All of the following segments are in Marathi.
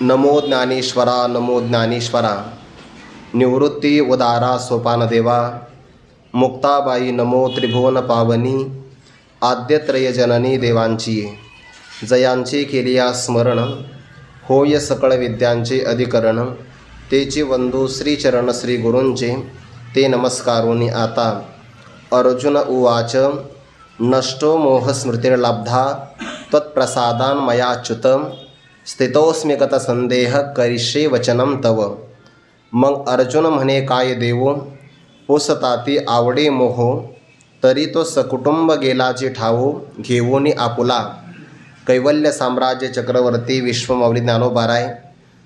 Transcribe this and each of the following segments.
नमो ज्ञानेश्वरा नमो ज्ञानेश्वरा, निवृत्ती उदारा सोपान देवा, मुक्ताबाई नमो त्रिभुवन पावनी, आद्यत्रय जननी देवांची जयांचे केलिया स्मरण, होय सकळ विद्यांचे अधिकरण, तेची वंदू श्रीचरण श्री गुरूंचे, ते नमस्कारोनी आता। अर्जुन उवाच नष्टो मोहस्मृतिर्लब्धा त्वत्प्रसादान् मयाच्युत, स्थितोऽस्मि गतसंदेह करिष्ये वचनं तव। मग अर्जुन म्हणे काय देवो, पुसताती आवडे मोह, तरी तो सकुटुंब गेलाचे ठावो, घेऊनी आपुला। कैवल्य साम्राज्य चक्रवर्ती विश्वमाऊली ज्ञानोबाराय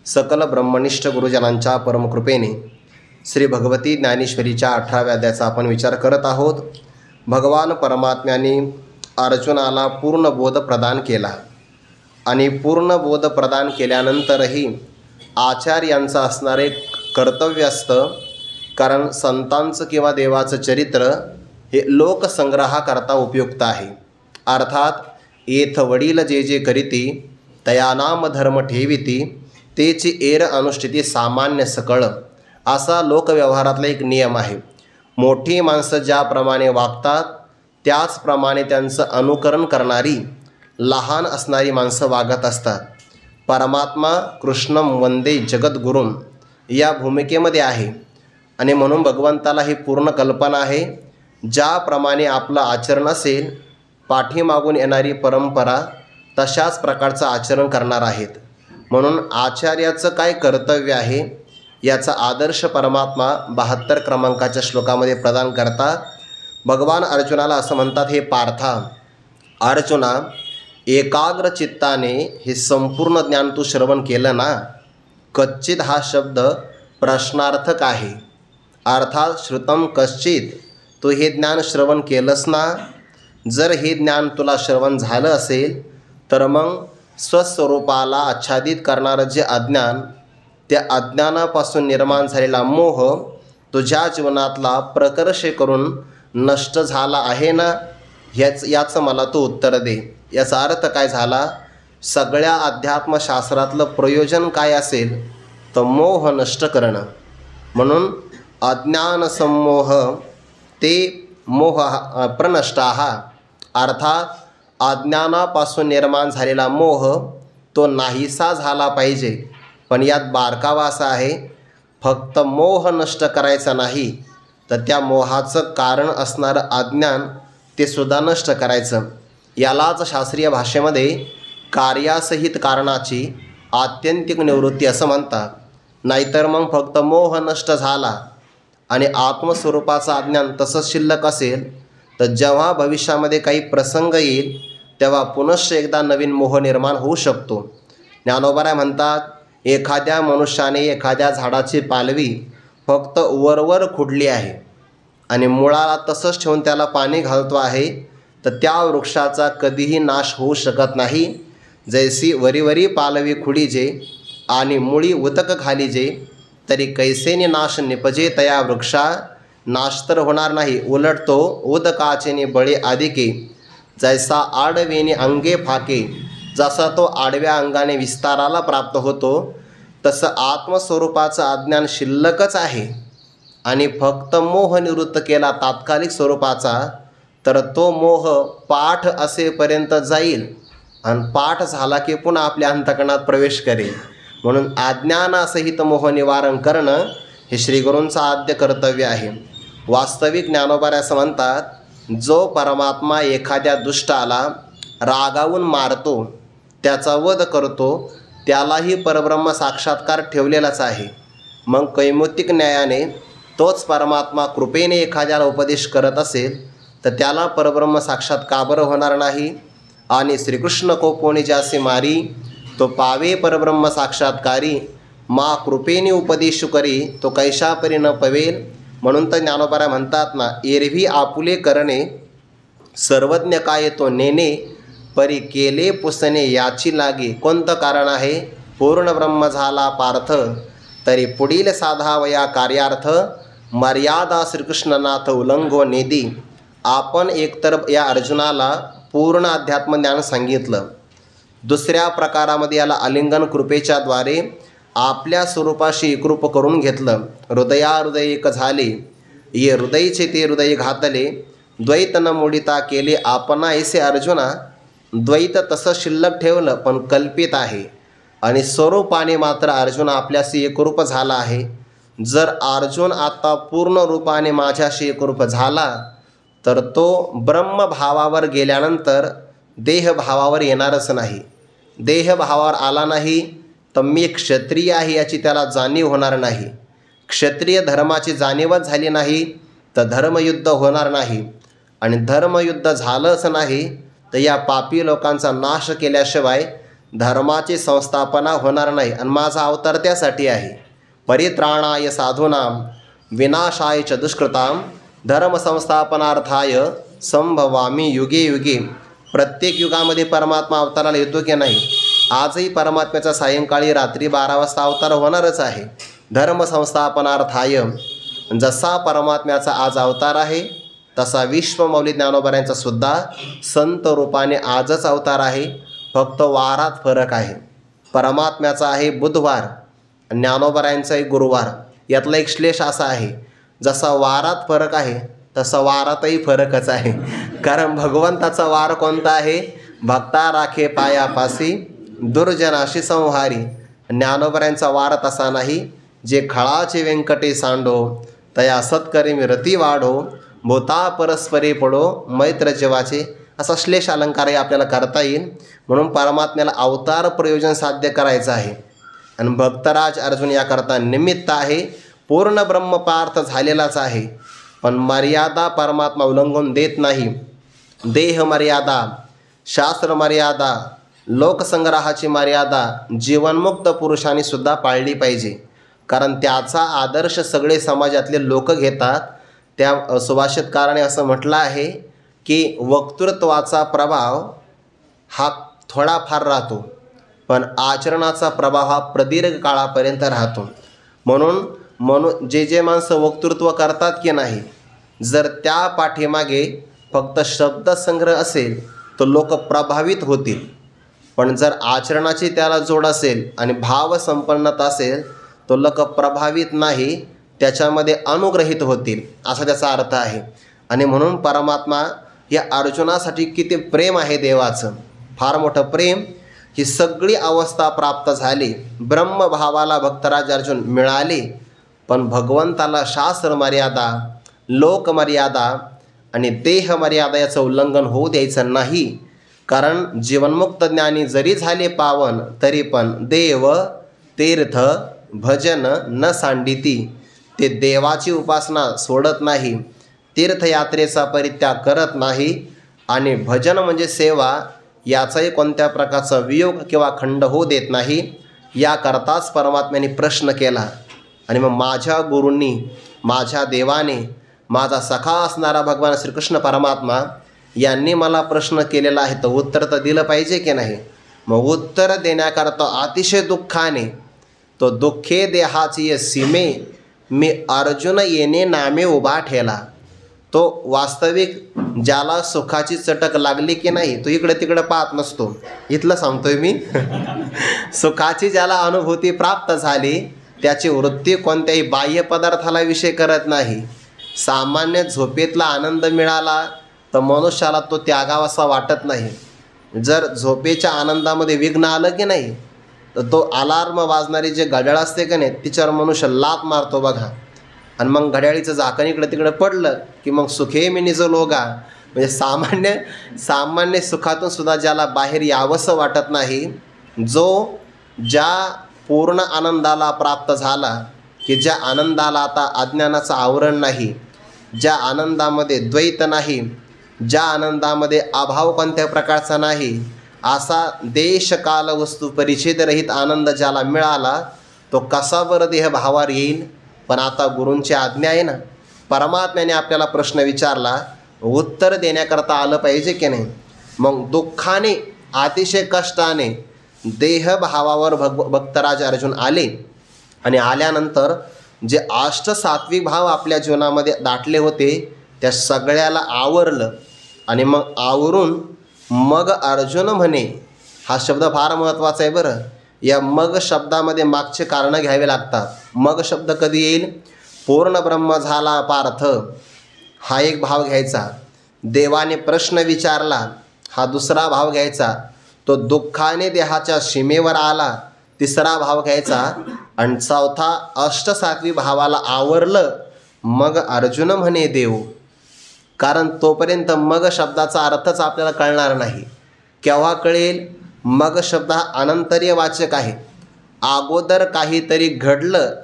सकल ब्रह्मनिष्ठ गुरुजनांच्या परमकृपेने श्री भगवती ज्ञानेश्वरीच्या 18व्या अध्यायाचा आपण विचार करत आहोत। भगवान परमात्म्याने अर्जुनाला पूर्ण बोध प्रदान केला आणि पूर्ण बोध प्रदान केल्यानंतरही आचार्यांचं असणारे कर्तव्य असतं, कारण संतांचं किंवा देवाचं चरित्र हे लोकसंग्रहाकरता उपयुक्त आहे। अर्थात येथ वडील जे जे करीती, तया नाम धर्म ठेविती, तेची एर अनुष्ठिती सामान्य सकळ, असा लोकव्यवहारातला एक नियम आहे। मोठी माणसं ज्याप्रमाणे वागतात त्याचप्रमाणे त्यांचं अनुकरण करणारी लहान असणारी माणसं वागत असतात। परमात्मा कृष्णं वंदे जगद्गुरुं या भूमिकेमध्ये आहे आणि म्हणून भगवंताला ही पूर्ण कल्पना आहे। ज्याप्रमाणे आपलं आचरण असेल, पाठीमागून येणारी परंपरा तशाच प्रकारचं आचरण करणार आहेत। म्हणून आचार्याचं काय कर्तव्य आहे याचा आदर्श परमात्मा 72 क्रमांकाच्या श्लोकामध्ये प्रदान करतात। भगवान अर्जुनाला असं म्हणतात, हे पार्था, अर्जुना, एकाग्र चित्ताने हे संपूर्ण ज्ञान तू श्रवण केलं ना। कच्चित हा शब्द प्रश्नार्थक आहे, अर्थात श्रुतम कश्चित, तू हे ज्ञान श्रवण केलंस ना। जर हे ज्ञान तुला श्रवण झालं असेल तर मग स्वस्वरूपाला आच्छादित करणारं जे अज्ञान, त्या अज्ञानापासून निर्माण झालेला मोह तुझ्या जीवनातला प्रकर्षे करून नष्ट झाला आहे ना, याचं मला तू उत्तर दे। याचा अर्थ काय झाला, सगळ्या अध्यात्मशास्त्रातलं प्रयोजन काय असेल तर मोह नष्ट करणं। म्हणून अज्ञान संमोह ते मोह प्रनष्टाः, अर्थात अज्ञानापासून निर्माण झालेला मोह तो नाहीसा झाला पाहिजे। पण यात बारकावा असा आहे, फक्त मोह नष्ट करायचा नाही तर त्या मोहाचं कारण असणारं अज्ञान ते सुद्धा नष्ट करायचं। यालाच शास्त्रीय भाषेमध्ये कार्यासहित कारणाची आत्यंतिक निवृत्ती असं म्हणतात। नाहीतर मग फक्त मोह नष्ट झाला आणि आत्मस्वरूपाचं अज्ञान तसंच शिल्लक असेल तर जेव्हा भविष्यामध्ये काही प्रसंग येईल तेव्हा पुनश्च एकदा नवीन मोह निर्माण होऊ शकतो। ज्ञानोबाराय म्हणतात, एखाद्या मनुष्याने एखाद्या झाडाची पालवी फक्त वरवर खुडली आहे आणि मुळाला तसंच ठेवून त्याला पाणी घालतो आहे, तर त्या वृक्षाचा कधीही नाश होऊ शकत नाही। जैसी वरीवरी पालवी खुडीजे आणि मुळी उदक घालीजे, तरी कैसेने नाश निपजे तया वृक्षा, नाश तर होणार नाही, उलट तो उदकाचेने बळे आदिके, जैसा आडवेने अंगे फाके, जसा तो आडव्या अंगाने विस्ताराला प्राप्त होतो, तसं आत्मस्वरूपाचं अज्ञान शिल्लकच आहे। आणि फक्त मोह निवृत्त केला तात्कालिक स्वरूपाचा तर तो मोह पाठ असेपर्यंत जाईल आणि पाठ झाला की पुन्हा आपल्या अंतःकरणात प्रवेश करेल। म्हणून अज्ञानासहित मोह निवारण करणं हे श्रीगुरूंचं आद्य कर्तव्य आहे। वास्तविक ज्ञानोबाराय असं म्हणतात, जो परमात्मा एखाद्या दुष्टाला रागावून मारतो, त्याचा वध करतो, त्यालाही परब्रह्म साक्षात्कार ठेवलेलाच आहे। मग कैमुतिक न्यायाने तोच परमात्मा कृपेने एखाद्याला उपदेश करत असेल तर त्याला परब्रह्म साक्षात का बरं होणार नाही। आणि श्रीकृष्ण कोपोनी ज्यासी मारी, तो पावे परब्रह्म साक्षात्कारी, मा कृपेने उपदेशु करी, तो कैशापरी न पवेल। म्हणून तर ज्ञानोबाराय म्हणतात ना, एरवी आपुले करणे, सर्वज्ञ काय तो नेणे, परी केले पुसणे याची लागे। कोणतं कारण आहे, पूर्ण ब्रह्म झाला पार्थ, तरी पुढील साधावया कार्यार्थ, मर्यादा श्रीकृष्णनाथ उल्लंघो नेदी। आपण एकतर या अर्जुनाला पूर्ण अध्यात्मज्ञान सांगितलं, दुसऱ्या प्रकारामध्ये याला आलिंगन कृपेच्या द्वारे आपल्या स्वरूपाशी एकरूप करून घेतलं. हृदया हृदय एक झाले, ये हृदयचे ते हृदय घातले, द्वैत न मोडिता केले आपणा ऐसे अर्जुना. द्वैत तसं शिल्लक ठेवलं पण कल्पित आहे आणि स्वरूपाने मात्र अर्जुन आपल्याशी एकरूप झाला आहे. जर अर्जुन आता पूर्ण रूपाने माझ्याशी एकरूप झाला तर तो ब्रह्मभावावर गेल्यानंतर देहभावावर येणारच नाही. देहभावावर आला नाही तर मी क्षत्रिय आहे याची त्याला जाणीव होणार नाही. क्षत्रिय धर्माची जाणीवच झाली नाही तर धर्मयुद्ध होणार नाही आणि धर्मयुद्ध झालंच नाही तर या पापी लोकांचा नाश केल्याशिवाय धर्माची संस्थापना होणार नाही. आणि माझा अवतार त्यासाठी आहे. परित्राणाय साधूनां विनाशाय च दुष्कृतां धर्मसंस्थापनार्थाय संभवामी युगे युगे. प्रत्येक युगामध्ये परमात्मा अवताराला येतो की नाही? आजही परमात्म्याचा सायंकाळी रात्री 12 वाजता अवतार होणारच आहे. धर्मसंस्थापनार्थाय जसा परमात्म्याचा आज अवतार आहे तसा विश्वमौली ज्ञानोबा सुद्धा संत रूपाने आजच अवतार आहे. फक्त वारात फरक आहे. परमात्म्याचा आहे बुधवार, ज्ञानोबरायांचा आहे गुरुवार. यातला एक श्लेष असा आहे, जसा वारात फरक आहे तसा वारातही फरकच आहे. कारण भगवंताचा वार कोणता आहे? भक्ता राखे पायापासी दुर्जनाशी संहारी. ज्ञानोबरायांचा वार तसा नाही, जे खळाचे व्यंकटे सांडो तया सत्करी मी रती वाढो भूता परस्परे पडो मैत्र जीवाचे. असा श्लेष अलंकारही आपल्याला करता येईल. म्हणून परमात्म्याला अवतार प्रयोजन साध्य करायचं आहे आणि भक्तराज अर्जुन याकरता निमित्त आहे. पूर्ण ब्रह्मपार्थ झालेलाच आहे पण मर्यादा परमात्मा उल्लंघन देत नाही. देह मर्यादा, शास्त्र मर्यादा, लोकसंग्रहाची मर्यादा जीवनमुक्त पुरुषांनी सुद्धा पाळली पाहिजे. कारण त्याचा आदर्श सगळे समाजातले लोक घेतात. त्या सुभाषितकाराने असं म्हटलं आहे की वक्तृत्वाचा प्रभाव हा थोडाफार राहतो पण आचरणाचा प्रभाव हा प्रदीर्घ काळापर्यंत राहतो. म्हणून जे माणसं वक्तृत्व करतात की नाही, जर त्या पाठीमागे फक्त शब्दसंग्रह असेल तर लोक प्रभावित होतील. पण जर आचरणाची त्याला जोड असेल आणि भावसंपन्नता असेल तो लोक प्रभावित नाही, त्याच्यामध्ये अनुग्रहित होतील असा त्याचा अर्थ आहे. आणि म्हणून परमात्मा या अर्जुनासाठी किती प्रेम आहे देवाचं, फार मोठं प्रेम. ही सगळी अवस्था प्राप्त झाली. ब्रह्मभावाला भक्तराज अर्जुन मिळाले पण भगवंताला शास्त्र मर्यादा, लोकमर्यादा आणि देह मर्यादा याचं उल्लंघन होऊ द्यायचं नाही. कारण जीवनमुक्त ज्ञानी जरी झाले पावन तरी पण देव तीर्थ भजन न सांडिती. ते देवाची उपासना सोडत नाही, तीर्थयात्रेचा परित्याग करत नाही आणि भजन म्हणजे सेवा याचाही कोणत्या प्रकारचा वियोग किंवा खंड होऊ देत नाही. याकरताच परमात्म्याने प्रश्न केला. आणि मग माझ्या गुरूंनी, माझ्या देवाने, माझा सखा असणारा भगवान श्रीकृष्ण परमात्मा यांनी मला प्रश्न केलेला आहे तर उत्तर तर दिलं पाहिजे की नाही. मग उत्तर देण्याकरता अतिशय दुःखाने तो दुःखे देहाची सीमे मी अर्जुन येणे नामे उभा ठेला. तो वास्तविक ज्याला सुखाची चटक लागली की नाही तो इकडे तिकडे पाहत नसतो. इथलं सांगतोय मी. सुखाची ज्याला अनुभूती प्राप्त झाली त्याची वृत्ती कोणत्याही बाह्य पदार्थाला विषय करत नाही. सामान्य झोपेतला आनंद मिळाला तर मनुष्याला तो त्यागावासा वाटत नाही. जर झोपेच्या आनंदामध्ये विघ्न आलं की नाही तर तो अलार्म वाजणारी जे घड्याळ असते की नाही तिच्यावर मनुष्य लात मारतो बघा. आणि मग घड्याळीचं झाकण इकडे तिकडे पडलं की मग सुखे मी निज लोगा. म्हणजे सामान्य सुखातून सुद्धा ज्याला बाहेर यावंसं वाटत नाही, जो ज्या पूर्ण आनंदाला प्राप्त झाला की ज्या आनंदाला आता अज्ञानाचं आवरण नाही, ज्या आनंदामध्ये द्वैत नाही, ज्या आनंदामध्ये अभाव कोणत्या प्रकारचा नाही, असा देश काल वस्तू परिच्छेदरहित आनंद ज्याला मिळाला तो कसा बरं देह भावावर येईल. पण आता गुरूंची आज्ञा आहे ना, परमात्म्याने आपल्याला प्रश्न विचारला, उत्तर देण्याकरता आलं पाहिजे की नाही. मग दुःखाने अतिशय कष्टाने देहभावावर भक्तराज अर्जुन आले आणि आल्यानंतर जे सात्विक भाव आपल्या जीवनामध्ये दाटले होते त्या सगळ्याला आवरलं. आणि मग आवरून मग अर्जुन म्हणे हा शब्द फार महत्त्वाचा आहे बरं. या मग शब्दामध्ये मागचे कारणं घ्यावे लागतात. मग शब्द कधी येईल? पूर्ण ब्रह्म झाला पार्थ, हा एक भाव घ्यायचा. देवाने प्रश्न विचारला, हा दुसरा भाव घ्यायचा. तो दुःखाने देहाच्या सीमेवर आला, तिसरा भाव घ्यायचा. आणि चौथा अष्टसात्वी भावाला आवरलं, मग अर्जुन म्हणे देव. कारण तोपर्यंत मग शब्दाचा अर्थच आपल्याला कळणार नाही. केव्हा कळेल? मग शब्द हा अनंतरीय वाचक आहे. अगोदर काहीतरी घडलं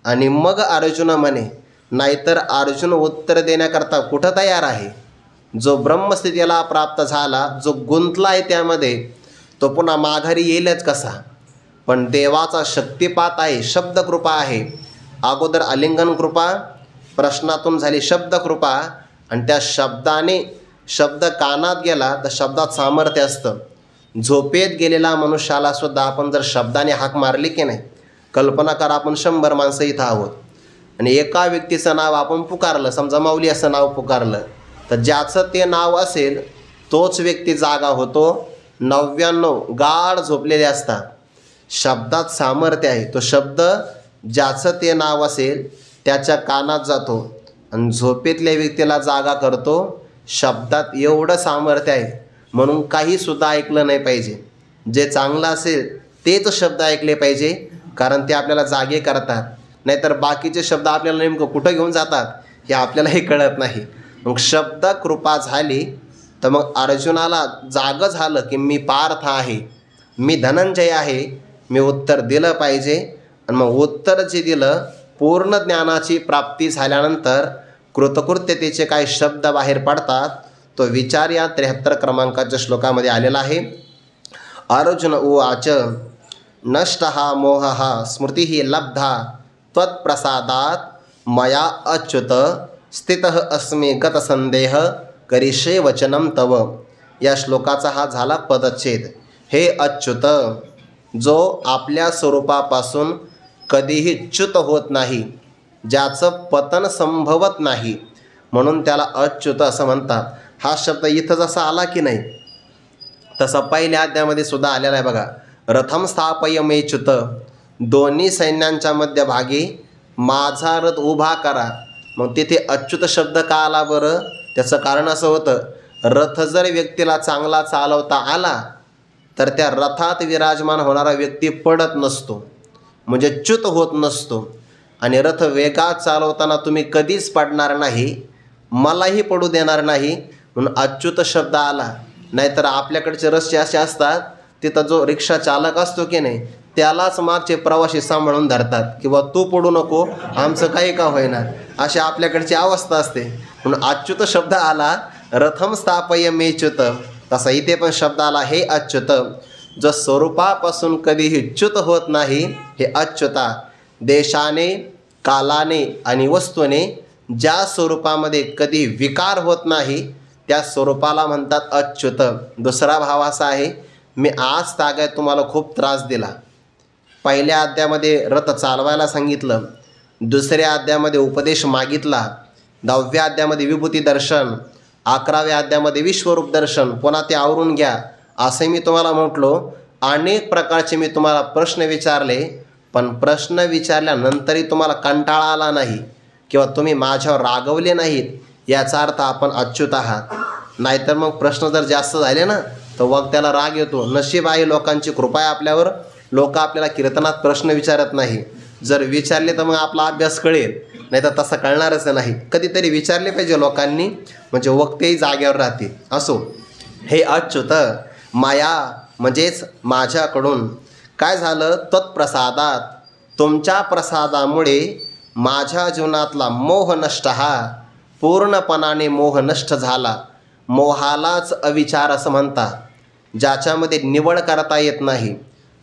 आणि मग अर्जुन म्हणे. नाहीतर अर्जुन उत्तर देण्याकरता कुठं तयार आहे? जो ब्रह्मस्थितीला प्राप्त झाला, जो गुंतला आहे त्यामध्ये, तो पुन्हा माघारी येईलच कसा? पण देवाचा शक्तिपात आहे, शब्दकृपा आहे. अगोदर आलिंगन कृपा, प्रश्नातून झाली शब्दकृपा, आणि त्या शब्दाने शब्द कानात गेला तर शब्दात सामर्थ्य असतं. झोपेत गेलेला मनुष्याला सुद्धा आपण जर शब्दाने हाक मारली की नाही, कल्पना करा आपण 100 माणसं इथं आहोत आणि एका व्यक्तीचं नाव आपण पुकारलं, समजा माऊली असं नाव पुकारलं, तर ज्याचं ते नाव असेल तोच व्यक्ती जागा होतो. 99 गाढ झोपलेले असतात. शब्दात सामर्थ्य आहे. तो शब्द ज्याचं ते नाव असेल त्याच्या कानात जातो आणि झोपेतल्या व्यक्तीला जागा करतो. शब्दात एवढं सामर्थ्य आहे, म्हणून काहीसुद्धा ऐकलं नाही पाहिजे. जे चांगलं असेल तेच शब्द ऐकले पाहिजे, कारण ते आपल्याला जागे करतात. नाहीतर बाकीचे शब्द आपल्याला नेमकं कुठं घेऊन जातात हे आपल्यालाही कळत नाही. मग शब्द कृपा झाली तर मग अर्जुनाला जागं झालं की मी पार्थ आहे, मी धनंजय आहे, मी उत्तर दिलं पाहिजे. आणि मग उत्तर जे दिलं, पूर्ण ज्ञानाची प्राप्ती झाल्यानंतर कृतकृत्यतेचे काही शब्द बाहेर पडतात. तो विचार या 73 क्रमांकाच्या श्लोकामध्ये आलेला आहे. अर्जुन उवाच नष्टः मोहः स्मृतिः लब्धा त्वत्प्रसादात् मया अच्युत स्थितः अस्मि गतसंदेह करिष्ये वचनं तव. या श्लोकाचा हा झाला पदच्छेद. हे अच्युत, जो आपल्या स्वरूपापासून कधीही च्युत होत नाही, ज्याचं पतन संभवत नाही, म्हणून त्याला अच्युत असं म्हणतात. हा शब्द इथं जसा आला की नाही तसा पहिल्या अध्यायामध्ये सुद्धा आलेला आहे बघा. रथम स्थापय मेच्युत, दोन्ही सैन्यांच्या मध्यभागी माझा रथ उभा करा. मग तिथे अच्युत शब्द का आला बरं? त्याचं कारण असं होतं, रथ जर व्यक्तीला चांगला चालवता आला तर त्या रथात विराजमान होणारा व्यक्ती पडत नसतो, म्हणजे च्युत होत नसतो. आणि रथ वेगात चालवताना तुम्ही कधीच पडणार नाही, मलाही पडू देणार नाही, म्हणून अच्युत शब्द आला. नाहीतर आपल्याकडचे रस्ते असे असतात, तिथं जो रिक्षा चालक असतो की नाही त्यालाच मागचे प्रवासी सांभाळून धरतात, किंवा तू पडू नको, आमचं काही का होईना, अशी आपल्याकडची अवस्था असते. म्हणून अच्युत शब्द आला. रथम स्थापय मेच्युत, तसा इथे पण शब्द आला हे अच्युत, जो स्वरूपापासून कधीही च्युत होत नाही, हे अच्युता. देशाने, कालाने आणि वस्तूने ज्या स्वरूपामध्ये कधी विकार होत नाही त्या स्वरूपाला म्हणतात अच्युत. दुसरा भाव असा आहे, मी आज तागायत तुम्हाला खूप त्रास दिला. पहिल्या अध्यायामध्ये रथ चालवायला सांगितलं, दुसऱ्या अध्यायामध्ये उपदेश मागितला, 10व्या अध्यायामध्ये विभूती दर्शन, 11व्या अध्यायामध्ये विश्वरूप दर्शन, पुन्हा ते आवरून घ्या असे मी तुम्हाला म्हटलो. अनेक प्रकारचे मी तुम्हाला प्रश्न विचारले, पण प्रश्न विचारल्यानंतरही तुम्हाला कंटाळा आला नाही किंवा तुम्ही माझ्यावर रागवले नाहीत, याचा अर्थ आपण अच्युत आहात. नाहीतर मग प्रश्न जर जास्त झाले ना तर मग त्याला राग येतो. नशीब आहे लोकांची कृपा आहे आपल्यावर, लोक आपल्याला कीर्तनात प्रश्न विचारत नाही. जर विचारले तर मग आपला अभ्यास कळेल, नाही तर तसं कळणारच नाही. कधीतरी विचारले पाहिजे लोकांनी, म्हणजे वक्तेही जागेवर राहते. असो, हे अच्युत, माया म्हणजेच माझ्याकडून काय झालं, तत्प्रसादात, तुमच्या प्रसादामुळे माझ्या जीवनातला मोह नष्ट, हा पूर्णपणाने मोह नष्ट झाला. मोहालाच अविचार असं म्हणतात, ज्याच्यामध्ये निवड करता येत नाही,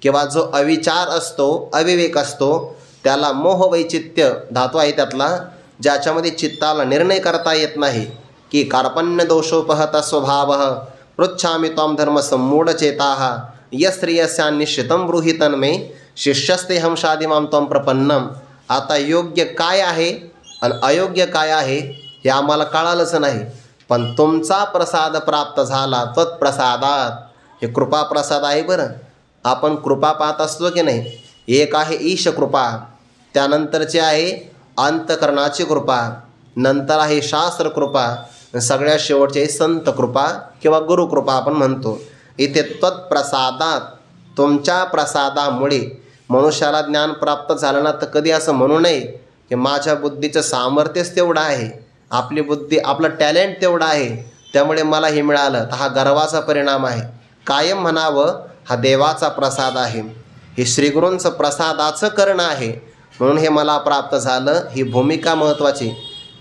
किंवा जो अविचार असतो, अविवेक असतो, त्याला मोह वैचित्य धातू आहे त्यातला, ज्याच्यामध्ये चित्ताला निर्णय करता येत नाही. की कार्पण्य दोषोपहत स्वभाव पृच्छामि त्वां धर्म सम्मूढचेताः यस्त्रियस्यान्निश्चितं ब्रूहि तन्मे शिष्यस्तेहं शाधिमां त्वं प्रपन्नम. आता योग्य काय आहे आणि अयोग्य काय आहे हे आम्हाला कळालंच नाही, पण तुमचा प्रसाद प्राप्त झाला. त्वत्प्रसादात, हे कृपा प्रसाद आहे बरं. आपण कृपा पाहत असतो की नाही. एक आहे ईश कृपा, त्यानंतरची आहे अंतकरणाची कृपा, नंतर आहे शास्त्र कृपा, सगळ्यात शेवटची आहे संत कृपा किंवा गुरुकृपा आपण म्हणतो. इथे तत्प्रसादात, तुमच्या प्रसादामुळे मनुष्याला ज्ञान प्राप्त झालं ना, तर कधी असं म्हणू नये की माझ्या बुद्धीचं सामर्थ्यच तेवढं आहे, आपली बुद्धी, आपलं टॅलेंट तेवढं आहे, त्यामुळे मला हे मिळालं. तर हा गर्वाचा परिणाम आहे. कायम म्हणावं हा देवाचा प्रसाद आहे, हे श्रीगुरूंचं प्रसादाचं करणं आहे, म्हणून हे मला प्राप्त झालं. ही भूमिका महत्त्वाची.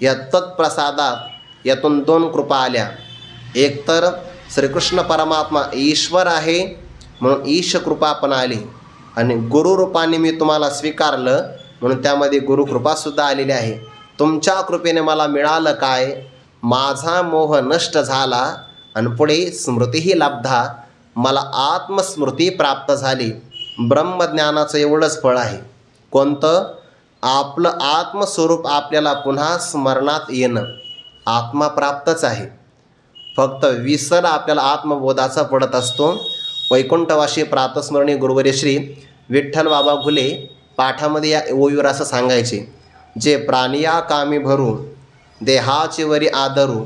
या तत्प्रसादात यातून दोन कृपा आल्या. एक तर श्रीकृष्ण परमात्मा ईश्वर आहे म्हणून ईश कृपा पण आली, आणि गुरुरूपाने मी तुम्हाला स्वीकारलं म्हणून त्यामध्ये गुरुकृपासुद्धा आलेली आहे. तुमच्या कृपेने मला मिळालं काय, माझा मोह नष्ट झाला आणि पुढे स्मृतीही लाभधा, मला आत्मस्मृती प्राप्त झाली. ब्रह्मज्ञानाचं एवढंच फळ आहे. कोणतं? आपलं आत्मस्वरूप आपल्याला पुन्हा स्मरणात येणं. आत्मा प्राप्तच आहे, फक्त विसर आपल्याला आत्मबोधाचा पडत असतो. वैकुंठवासी प्रातस्मरणीय गुरुवर्य श्री विठ्ठल बाबा घुले पाठामध्ये या ओवीवर असं सांगायचे, जे प्राणिया कामी भरू देहाची वरी आदरू,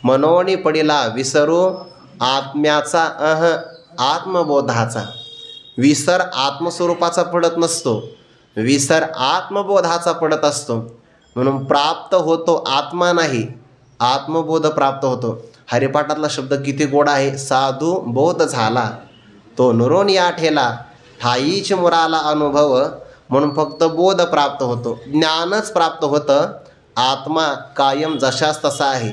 मनोनी पडिला विसरू आत्म्याचा आत्मबोधाचा. विसर आत्मस्वरूपाचा पडत नसतो, विसर आत्मबोधाचा पडत असतो. म्हणून प्राप्त होतो आत्मा नाही, आत्मबोध प्राप्त होतो. हरिपाठातला शब्द किती गोड आहे. साधू बोध झाला तो नुरून या ठेला, ठाईच मुराला अनुभव. म्हणून फक्त बोध प्राप्त होतो, ज्ञानच प्राप्त होतं. आत्मा कायम जशास तसा आहे.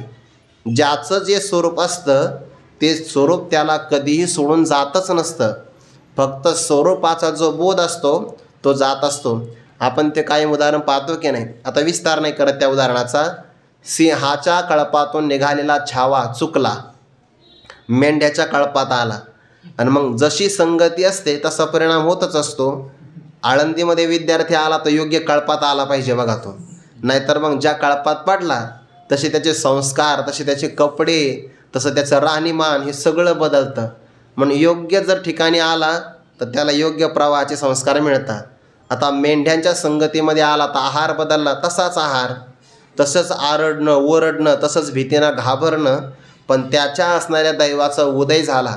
ज्याचं जे स्वरूप असतं ते स्वरूप त्याला कधीही सोडून जातच नसतं. फक्त स्वरूपाचा जो बोध असतो तो जात असतो. आपण ते कायम उदाहरण पाहतो की नाही. आता विस्तार नाही करत त्या उदाहरणाचा. सिंहाच्या कळपातून निघालेला छावा चुकला, मेंढ्याच्या कळपात आला, आणि मग जशी संगती असते तसा परिणाम होतच असतो. आळंदीमध्ये विद्यार्थी आला तर योग्य कळपात आला पाहिजे बघा तो, नाहीतर मग ज्या कळपात पडला तसे त्याचे संस्कार, तसे त्याचे कपडे, तसं त्याचं राहणीमान हे सगळं बदलतं. म्हणून योग्य जर ठिकाणी आला तर त्याला योग्य प्रवाहाचे संस्कार मिळतात. आता मेंढ्यांच्या संगतीमध्ये आला तर आहार बदलला, तसाच आहार, तसंच आरडणं ओरडणं, तसंच भीतीनं घाबरणं, पण त्याच्या असणाऱ्या दैवाचा उदय झाला.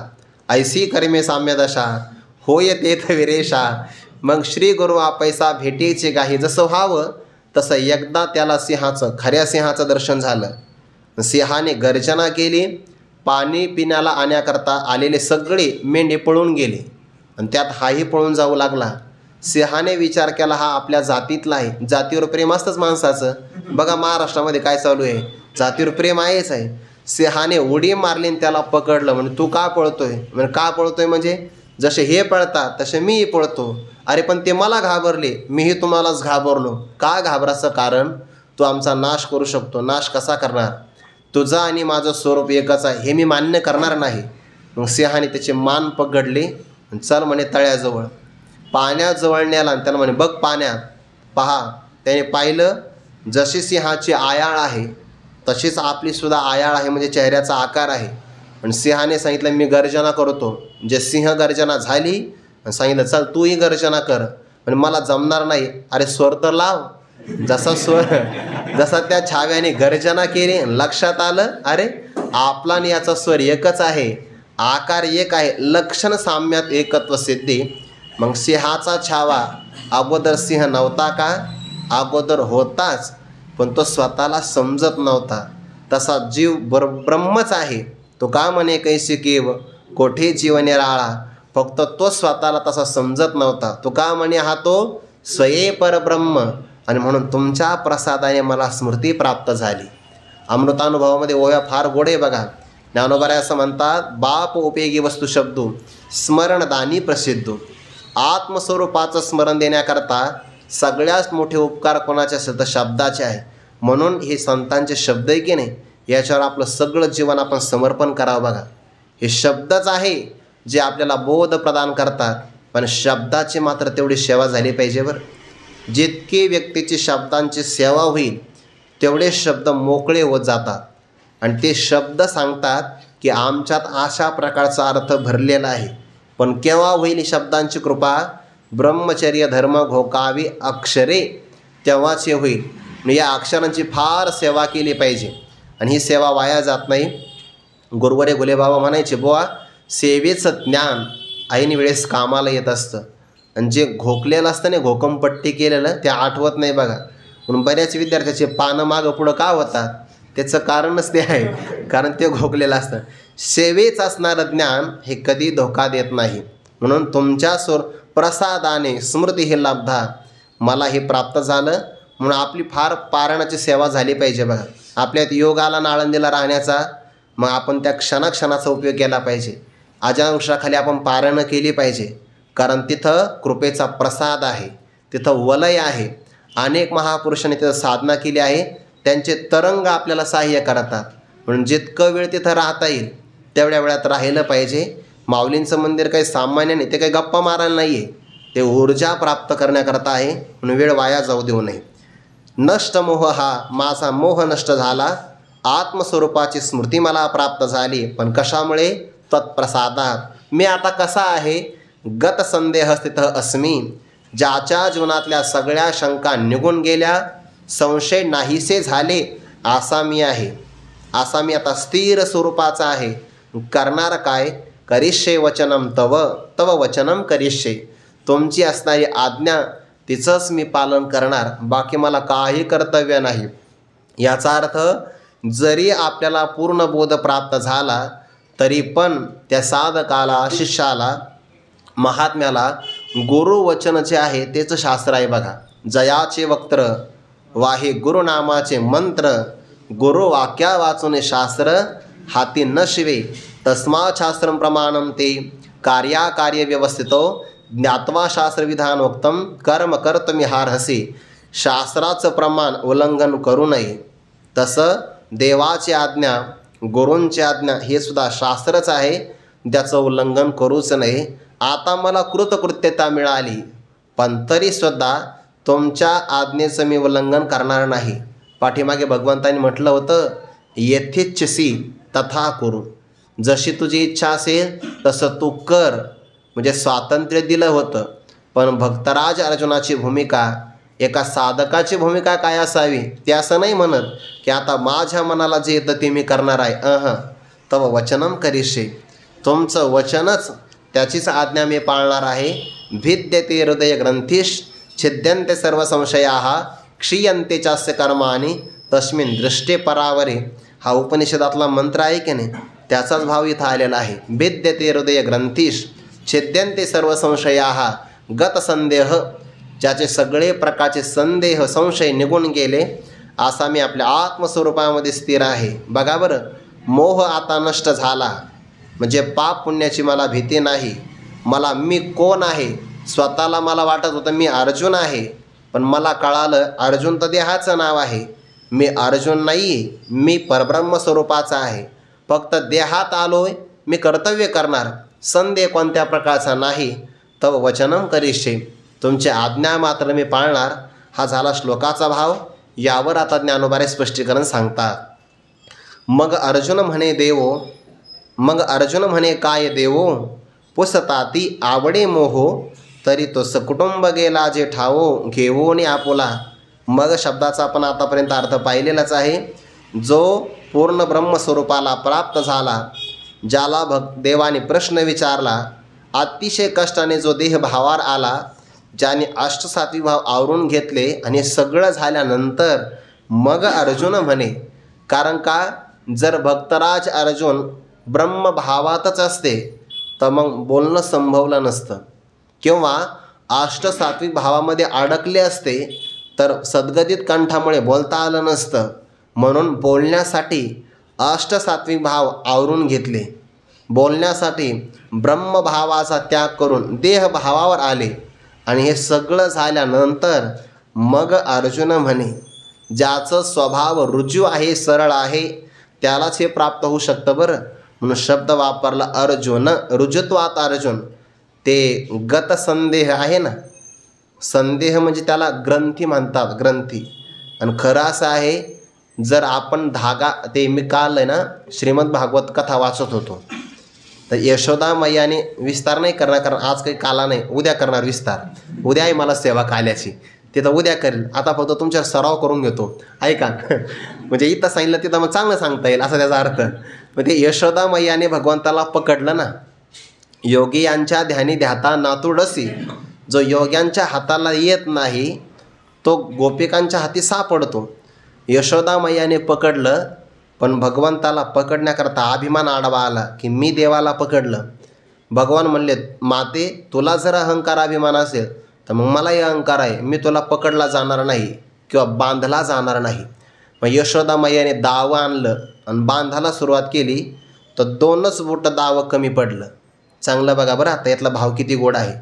ऐसी कर्मे साम्यदशा होय तेथ विरेशा. मग श्री गुरु आपैसा भेटीचे गाही. जसं व्हावं तसं एकदा त्याला सिंहाचं, खऱ्या सिंहाचं दर्शन झालं. सिंहाने गर्जना केली, पाणी पिण्याला आणण्याकरता आलेले सगळे मेंढे पळून गेले, आणि त्यात हाही पळून जाऊ लागला. सिंहाने विचार केला हा आपल्या जातीतला आहे. जातीवर प्रेम असतंच माणसाचं. बघा महाराष्ट्रामध्ये काय चालू आहे, जातीवर प्रेम आहेच आहे. सिंहाने उडी मारली आणि त्याला पकडलं. म्हणजे तू का पळतोय? म्हणजे का पळतोय म्हणजे जसे हे पळतात तसे मीही पळतो. अरे पण ते मला घाबरले, मीही तुम्हालाच घाबरलो. का घाबरायचं कारण? तू आमचा नाश करू शकतो. नाश कसा करणार? तुझं आणि माझं स्वरूप एकच आहे हे मी मान्य करणार नाही. मग सिंहाने त्याचे मान पकडले, चल म्हणे तळ्याजवळ. पाण्याजवळ नेला आणि त्याला म्हणे बघ पाण्यात. पहा, त्याने पाहिलं जशी सिंहाची आयाळ आहे तशीच आपलीसुद्धा आयाळ आहे, म्हणजे चेहऱ्याचा आकार आहे. पण सिंहाने सांगितलं मी गर्जना करतो. जे सिंह गर्जना झाली आणि सांगितलं चल तूही गर्जना कर. पण मला जमणार नाही. अरे स्वर तर लाव. जसा त्या छाव्याने गर्जना केली, लक्षात आलं अरे आपला आणि याचा स्वर एकच आहे, आकार एक आहे, लक्षण साम्यात एकत्व सिद्धी. मग सिंहाचा छावा अगोदर सिंह नव्हता का? अगोदर होताच, पण तो स्वतःला समजत नव्हता. तसा जीव ब्रह्मच आहे. तो का म्हणे कैसी केव कोठे जीवने राळा. फक्त तो स्वतःला तसा समजत नव्हता. तो का म्हणे हा तो स्वये परब्रह्म. आणि म्हणून तुमच्या प्रसादाने मला स्मृती प्राप्त झाली. अमृतानुभवामध्ये ओव्या फार गोड आहे बघा. ज्ञानोबाराय असं म्हणतात, बाप उपयोगी वस्तू शब्दो स्मरणदानी प्रसिद्धो. आत्मस्वरूपाचं स्मरण देण्याकरता सगळ्यात मोठे उपकार कोणाचे असेल तर शब्दाचे आहे. म्हणून हे संतांचे शब्द आहे की नाही, याच्यावर आपलं सगळं जीवन आपण समर्पण करावं बघा. हे शब्दच आहे जे आपल्याला बोध प्रदान करतात, पण शब्दाची मात्र तेवढी सेवा झाली पाहिजे बरं. जितकी व्यक्तीची शब्दांची सेवा होईल तेवढे शब्द मोकळे होत जातात, आणि ते शब्द सांगतात की आमच्यात अशा प्रकारचा अर्थ भरलेला आहे, पण केव्हा होईल ही शब्दांची कृपा? ब्रह्मचर्य धर्म घोकावी अक्षरे, तेव्हाच हे होईल. या अक्षरांची फार सेवा केली पाहिजे आणि ही सेवा वाया जात नाही. गुरुवरे गुलेबाबा म्हणायचे, बुवा सेवेचं ज्ञान ऐन वेळेस कामाला येत असतं आणि जे घोकलेलं असतं ना, घोकमपट्टी केलेलं ते आठवत नाही बघा. म्हणून बऱ्याच विद्यार्थ्याचे पानं मागं पुढं का होतात? त्याचं कारणच ते आहे, कारण ते घोकलेलं असतं. सेवेच असणारं ज्ञान हे कधी धोका देत नाही. म्हणून तुमच्या प्रसादाने स्मृती हे लाभधा, मला हे प्राप्त झालं म्हणून आपली फार पारायणाची सेवा झाली पाहिजे बघा. आपल्यात योग आला आळंदीला राहण्याचा, मग आपण त्या क्षणाक्षणाचा उपयोग केला पाहिजे. अजानुषाखाली आपण पारायणं केली पाहिजे, कारण तिथं कृपेचा प्रसाद आहे, तिथं वलय आहे. अनेक महापुरुषांनी तिथं साधना केली आहे, त्यांचे तरंग आपल्याला सहाय्य करतात. म्हणून जितकं वेळ तिथं राहता येईल तेवढ्या वेळात राहिलं पाहिजे. माऊलींचं मंदिर काही सामान्य नाही, ते काही गप्पा मारायला नाही आहे, ते ऊर्जा प्राप्त करण्याकरता आहे. म्हणून वेळ वाया जाऊ देऊ नये. नष्ट मोह, हा माझा मोह नष्ट झाला, आत्मस्वरूपाची स्मृती मला प्राप्त झाली. पण कशामुळे? तत्प्रसादात. मी आता कसा आहे? गत संदेह स्थित अस्मी, ज्याच्या जीवनातल्या सगळ्या शंका निघून गेल्या, संशय नाहीसे झाले, असा मी आहे. असा मी आता स्थिर स्वरूपाचा आहे. करणार काय? करिष्ये वचनम तव, तव वचनम करिष्ये. तुमची असणारी आज्ञा तिचंच मी पालन करणार, बाकी मला काही कर्तव्य नाही. याचा अर्थ जरी आपल्याला पूर्ण बोध प्राप्त झाला तरी पण त्या साधकाला, शिष्याला, महात्म्याला गुरुवचन जे आहे तेच शास्त्र आहे बघा. जयाचे वक्त्र वाहे गुरुनामाचे मंत्र, गुरुवाक्या वाचून शास्त्र हाती न शिवे, तस्मात् शास्त्रं प्रमाणं ते कार्याकार्य व्यवस्थितो, ज्ञात्वा शास्त्रविधानोक्तं कर्म कर्तुमिहार्हसि. शास्त्राचं प्रमाण उल्लंघन करू नये. तसं देवाची आज्ञा, गुरूंची आज्ञा हे सुद्धा शास्त्रच आहे, त्याचं उल्लंघन करूच नये. आता मला कृतकृत्यता मिळाली, पण तरीसुद्धा तुमच्या आज्ञेचं मी उल्लंघन करणार नाही. पाठीमागे भगवंतांनी म्हटलं होतं, यथेच्छसी तथा कुरु. जशी तुझी इच्छा असेल तसं तू कर, म्हणजे स्वातंत्र्य दिलं होतं. पण भक्तराज अर्जुनाची भूमिका, एका साधकाची भूमिका काय असावी? ते असं नाही म्हणत की आता माझ्या मनाला जे येतं ते मी करणार आहे. तव वचनम करिष्ये, तुमचं वचनच, त्याचीच आज्ञा मी पाळणार आहे. भिद्यते हृदय ग्रंथीश, छिद्यन्ते सर्व संशयाः, क्षीयन्ते चास्य कर्माणि तस्मिन् दृष्टे परावरे. हा उपनिषदातला मंत्र आहे की नाही, त्याचाच भाव इथं आलेला आहे. भिद्यते हृदय ग्रंथीश, छिद्यन्ते सर्व संशयाः, गत संदेह, ज्याचे सगळे प्रकारचे संदेह, संशय निघून गेले, असा मी आपल्या आत्मस्वरूपामध्ये स्थिर आहे. बघा बरं, मोह आता नष्ट झाला, म्हणजे पाप पुण्याची मला भीती नाही. मला मी कोण आहे, स्वतःला मला वाटत होतं मी अर्जुन आहे, पण मला कळालं अर्जुन तर देहाचं नाव आहे, मी अर्जुन नाही, मी परब्रह्म स्वरूपाचा आहे. फक्त देहात आलोय, मी कर्तव्य करणार, संदेह कोणत्या प्रकारचा नाही. तव वचनम करिष्ये, तुमची आज्ञा मात्र मी पाळणार. हा झाला श्लोकाचा भाव. यावर आता ज्ञानोबारे स्पष्टीकरण सांगतात. मग अर्जुन म्हणे काय देवो, पुसताती आवडे मोहो, तरी तो सकुटुंब गेला जे ठावो, घेवोनी आपुला. मग शब्दाचा आपण आतापर्यंत अर्थ पाहिलेलाच आहे. जो पूर्ण ब्रह्मस्वरूपाला प्राप्त झाला, ज्याला देवाने प्रश्न विचारला, अतिशय कष्टाने जो देह भावावर आला, ज्याने अष्टसात्विक भाव आवरून घेतले, आणि सगळं झाल्यानंतर मग अर्जुन म्हणे. कारण का? जर भक्तराज अर्जुन ब्रह्मभावातच असते तर मग बोलणं संभवलं नसतं, किंवा अष्टसात्विक भावामध्ये अडकले असते तर सद्गदित कंठामुळे बोलता आलं नसतं. म्हणून बोलण्यासाठी अष्टसात्विक भाव आवरून घेतले, बोलण्यासाठी ब्रह्मभावाचा त्याग करून देहभावावर आले. आणि हे सगळं झाल्यानंतर मग अर्जुन म्हणे, ज्याचं स्वभाव रुजू आहे, सरळ आहे, त्यालाच हे प्राप्त होऊ शकतं बरं. म्हणून शब्द वापरला अर्जुन, रुजुत्वात अर्जुन. ते गत संदेह आहे ना, संदेह म्हणजे त्याला ग्रंथी म्हणतात, ग्रंथी. आणि खरं असं आहे जर आपण धागा ते मी काल आहे ना श्रीमद भागवत कथा वाचत होतो, तर यशोदा मैयाने विस्तार नाही करणार, कारण आज काही काला नाही, उद्या करणार विस्तार. उद्या आहे मला सेवा काल्याची, ते तर उद्या करेल. आता फक्त तुमच्या सराव करून घेतो, ऐका. म्हणजे इथं सांगितलं तिथं मग चांगलं सांगता येईल असा त्याचा अर्थ. मग ते यशोदा मैयाने भगवंताला पकडलं ना. योगी यांच्या ध्यानी ध्याता नातुडसी, जो योग्यांच्या हाताला येत नाही तो गोपिकांच्या हाती सापडतो. यशोदा मैयाने पकडलं, पण भगवंताला पकडण्याकरता अभिमान आडवा आला की मी देवाला पकडलं. भगवान म्हणले, माते तुला जर अहंकार अभिमान असेल तर मग मलाही अहंकार आहे, मी तुला पकडला जाणार नाही किंवा बांधला जाणार नाही. मग यशोदा मैयाने दावं आणलं आणि बांधायला सुरुवात केली, तर 2च बोटं दावं कमी पडलं. चांगलं बघा बरं, आता यातला भाव किती गोड आहे.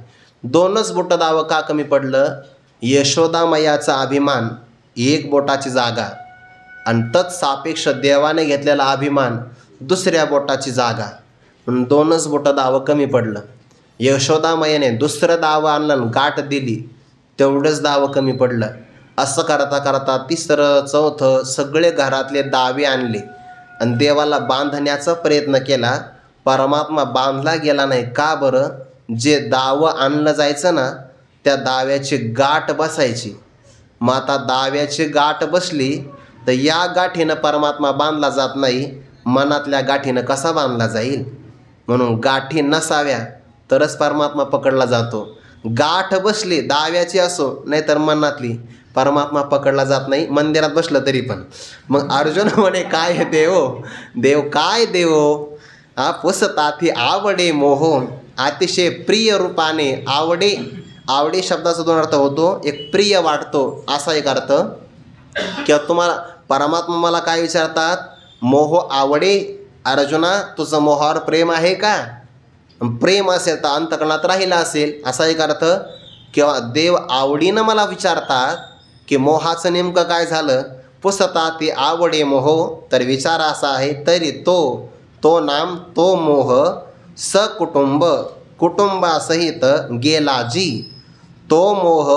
2च बोटं दावं का कमी पडलं? यशोदा मैयाचा अभिमान 1 बोटाची जागा आणि तत्सापेक्ष देवाने घेतलेला अभिमान 2ऱ्या बोटाची जागा, म्हणून 2च बोटं दावं कमी पडलं. यशोदा मैयाने 2रं दावं आणलं आणि गाठ दिली, तेवढंच दावं कमी पडलं. असं करता करता 3रं 4थं सगळे घरातले दावे आणले आणि देवाला बांधण्याचा प्रयत्न केला. परमात्मा बांधला गेला नाही. का बरं? जे दावं आणलं जायचं ना त्या दाव्याची गाठ बसायची. मग आता दाव्याची गाठ बसली तर या गाठीनं परमात्मा बांधला जात नाही, मनातल्या गाठीनं कसा बांधला जाईल? म्हणून गाठी नसाव्या तरच परमात्मा पकडला जातो. गाठ बसली दाव्याची असो नाहीतर मनातली, परमात्मा पकडला जात नाही, मंदिरात बसलं तरी पण. मग अर्जुन म्हणे, काय देव देव काय देव पुसताथी आवडे मोह, अतिशय प्रिय रूपाने आवडे. आवडे शब्दाचा 2 अर्थ होतो, एक प्रिय वाटतो असा एक अर्थ, किंवा तुम्हाला परमात्मा मला काय विचारतात, मोह आवडे अर्जुना, तुझं मोहावर प्रेम आहे का? प्रेम असेल तर अंतकरणात राहिला असेल असा एक अर्थ. किंवा देव आवडीनं मला विचारतात की मोहाचं नेमकं काय झालं. पुसता ती आवडे मोह, तर विचार असा आहे, तरी तो नाम तो मोह सकुटुंब कुटुंबासहित गेला जी. तो मोह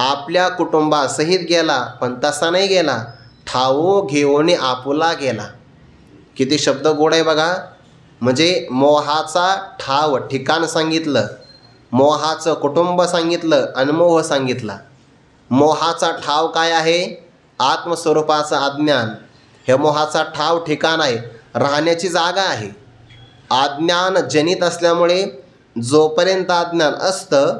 आपल्या कुटुंबासहित गेला, पण तसा नाही गेला, ठावो घेऊन आपुला गेला. किती शब्द गोड आहे बघा. म्हणजे मोहाचा ठाव ठिकाण सांगितलं, मोहाचं कुटुंब सांगितलं आणि मोह सांगितला. मोहाचा ठाव काय आहे? आत्मस्वरूपाचं अज्ञान. हे मोहाचा ठाव ठिकाण आहे, राहण्याची जागा आहे. अज्ञान जनित असल्यामुळे जोपर्यंत अज्ञान असतं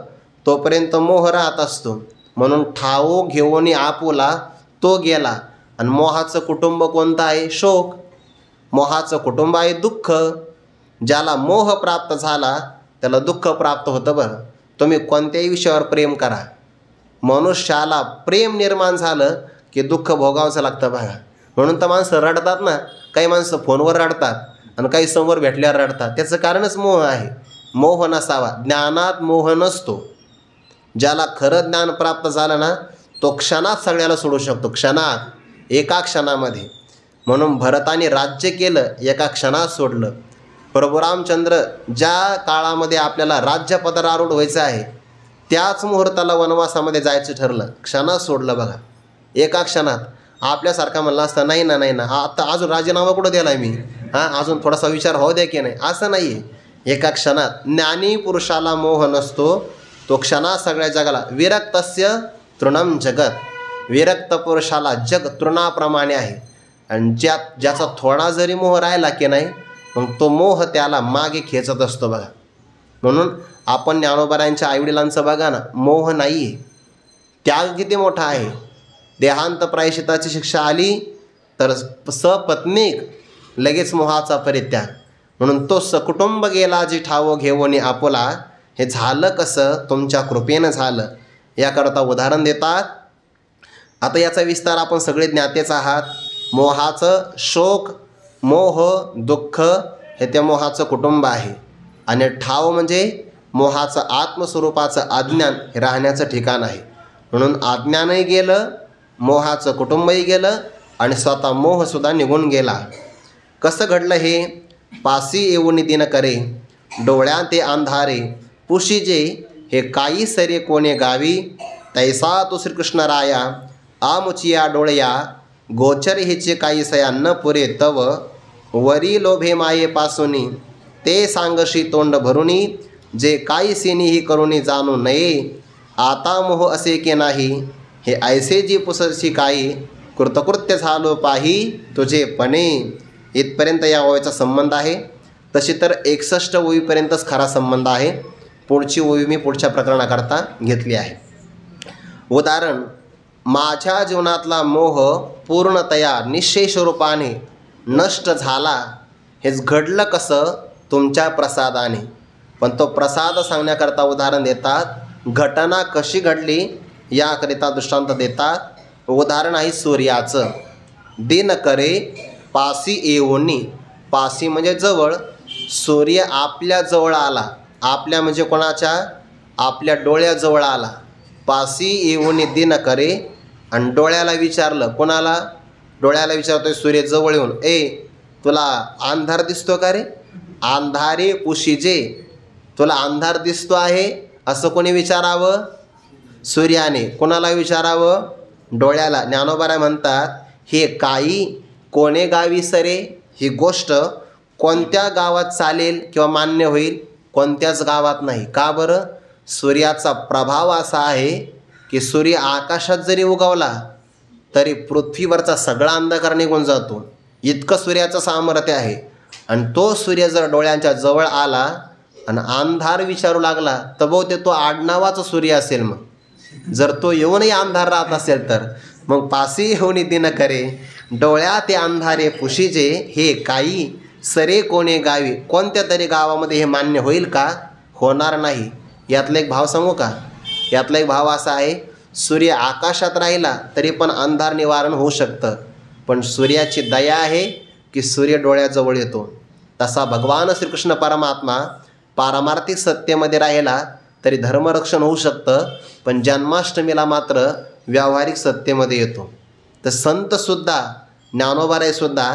तोपर्यंत मोह राहत असतो. म्हणून ठावो घेऊन आपुला तो गेला. आणि मोहाचं कुटुंब कोणतं आहे? शोक. मोहाचं कुटुंब आहे दुःख. ज्याला मोह प्राप्त झाला त्याला दुःख प्राप्त होतं. बरं, तुम्ही कोणत्याही विषयावर प्रेम करा, मनुष्याला प्रेम निर्माण झालं की दुःख भोगावंचं लागतं बघा. म्हणून तर माणसं रडतात ना. काही माणसं फोनवर रडतात आणि काही समोर भेटल्यावर रडतात. त्याचं कारणच मोह आहे. मोह नसावा. ज्ञानात मोह नसतो. ज्याला खरं ज्ञान प्राप्त झालं ना तो क्षणात सगळ्याला सोडू शकतो, क्षणात, एका क्षणामध्ये. म्हणून भरताने राज्य केलं, एका क्षणात सोडलं. प्रभू रामचंद्र ज्या काळामध्ये आपल्याला राज्यपदारूढ व्हायचं आहे त्याच मुहूर्ताला वनवासामध्ये जायचं ठरलं, क्षणात सोडलं बघा, एका क्षणात. आपल्यासारखा म्हणला असता नाही ना आता अजून राजीनामा कुठं दिला आहे मी, अजून थोडासा विचार होऊ द्या की नाही, असं नाही आहे. एका क्षणात. ज्ञानी पुरुषाला मोह नसतो, तो क्षणात सगळ्या जगाला. विरक्तस्य तृणम जगत. विरक्त पुरुषाला जग तृणाप्रमाणे आहे. आणि ज्याचा थोडा जरी मोह राहिला की नाही मग तो मोह त्याला मागे खेचत असतो बघा. म्हणून आपण ज्ञानोबारायांच्या आईवडिलांचं बघा ना, मोह नाही आहे, त्याग किती मोठा आहे. देहांत प्रायश्चिताची शिक्षा आली तर सपत्नीक लगेच मोहाचा परित्याग. म्हणून तो सकुटुंब गेला जी ठावो घेऊन आपुला. हे झालं कसं? तुमच्या कृपेनं झालं. याकरता उदाहरण देतात. आता याचा विस्तार आपण सगळे ज्ञातेच आहात. मोहाचं शोक, मोह, दुःख हे त्या मोहाचं कुटुंब आहे. आणि ठाव म्हणजे मोहाचं आत्मस्वरूपाचं अज्ञान हे राहण्याचं ठिकाण आहे. म्हणून अज्ञानही गेलं, मोहाचं कुटुंबही गेलं आणि स्वतः मोहसुद्धा निघून गेला. कसं घडलं हे? पासी येऊन दिन करे, डोळ्यात ते अंधारे, पुशीजे हे काही सरे कोणे गावी, तैसा तो श्रीकृष्ण राया, आमुचिया डोळया गोचर हिचे काही सया न पुरे तव, वरी लोभे मायेपासुनी ते सांगशी तोंड भरुनी, जे काही सेनी ही करुणी जाणू नये, आता मोह असे की नाही, हे ऐसे जी पुसशी काही, कृतकृत्य झालो पाही तुझे पणे. इथपर्यंत या ओवीचा संबंध आहे. तशी तर 61 ओवीपर्यंतच खरा संबंध आहे. पुढची ओवी मी पुढच्या प्रकरणाकरता घेतली आहे. उदाहरण, माझ्या जीवनातला मोह पूर्णतया निश्चय स्वरूपाने नष्ट झाला. हेच घडलं कसं? तुमच्या प्रसादाने. पण तो प्रसाद सांगण्याकरता उदाहरण देतात. घटना कशी घडली याकरिता दृष्टांत देतात. उदाहरण आहे सूर्याचं. दिन करे पासी येऊनी. पासी म्हणजे जवळ. सूर्य आपल्या जवळ आला. आपल्या म्हणजे कोणाच्या? आपल्या डोळ्याजवळ आला. पासी येऊनी दिन करे. आणि डोळ्याला विचारलं. कोणाला? डोळ्याला विचारतोय सूर्य जवळ येऊन, ए तुला अंधार दिसतो का रे? अंधारे पुशिजे. तुला अंधार दिसतो आहे असं कोणी विचारावं? सूर्याने. कोणाला विचारावं? डोळ्याला. ज्ञानोबा म्हणतात, हे काही कोणे गावी सरे? ही गोष्ट कोणत्या गावात चालेल किंवा मान्य होईल? कोणत्याच गावात नाही. का बरं? सूर्याचा प्रभाव असा आहे की सूर्य आकाशात जरी उगवला तरी पृथ्वीवरचा सगळा अंधकार निघून जातो. इतकं सूर्याचं सामर्थ्य आहे. आणि तो सूर्य जर डोळ्यांच्या जवळ आला आणि अंधार विचारू लागला तर बहुतेक तो आडनावाचा सूर्य असेल. मग जर तो येऊनही अंधार राहत असेल तर मग पासी येऊन दिन करे डोळ्या ते अंधारे पुशीजे, हे काही सरे कोणे गावी. कोणत्या तरी गावामध्ये हे मान्य होईल का? होणार नाही. यातला एक भाव सांगू का? यातला एक भाव असा आहे, सूर्य आकाशात राहिला तरी पण अंधार निवारण होऊ शकतं. पण सूर्याची दया आहे की सूर्य डोळ्याजवळ येतो. तसा भगवान श्रीकृष्ण परमात्मा पारमार्थिक सत्तेमध्ये राहिला तरी धर्मरक्षण होऊ शकतं. पण जन्माष्टमीला मात्र व्यावहारिक सत्तेमध्ये येतो. तर संतसुद्धा, ज्ञानोबारायसुद्धा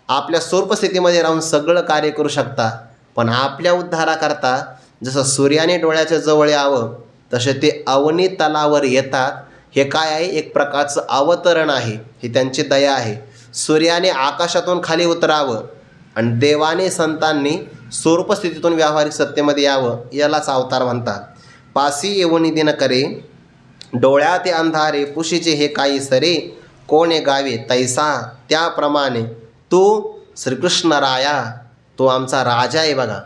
आपल्या स्वरूपस्थितीमध्ये राहून सगळं कार्य करू शकतात. पण आपल्या उद्धाराकरता जसं सूर्याने डोळ्याच्या जवळ यावं तसे ते अवनी तलावर येतात. हे काय आहे? एक प्रकारचं अवतरण आहे. ही त्यांची दया आहे. सूर्याने आकाशातून खाली उतरावं आणि देवाने संतांनी स्वरूपस्थितीतून व्यावहारिक सत्तेमध्ये यावं, यालाच अवतार म्हणतात. पासी येऊन दिन करे डोळ्या ते अंधारे पुशीचे, हे काही सरे कोणे गावे तैसा. त्याप्रमाणे तू श्रीकृष्ण राया, तो आमचा राजा आहे बघा,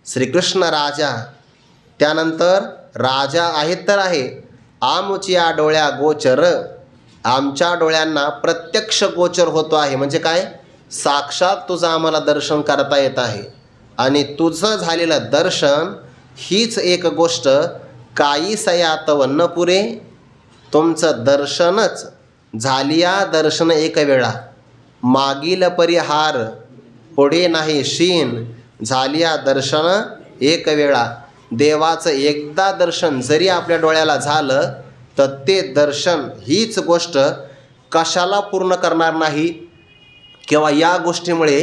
श्रीकृष्ण राजा. त्यानंतर राजा आहेत तर आहे, आमच्या डोळ्या गोचर. आमच्या डोळ्यांना प्रत्यक्ष गोचर होतो आहे. म्हणजे काय? साक्षात तुझं आम्हाला दर्शन करता येत आहे. आणि तुझं झालेलं दर्शन हीच एक गोष्ट काही सयातव न पुरे. तुमचं दर्शनच झालिया दर्शन एक वेळा, मागील परिहार पुढे नाही शीन. झालिया दर्शन एक वेळा. देवाचं एकदा दर्शन जरी आपल्या डोळ्याला झालं तर ते दर्शन हीच गोष्ट कशाला पूर्ण करणार नाही किंवा या गोष्टीमुळे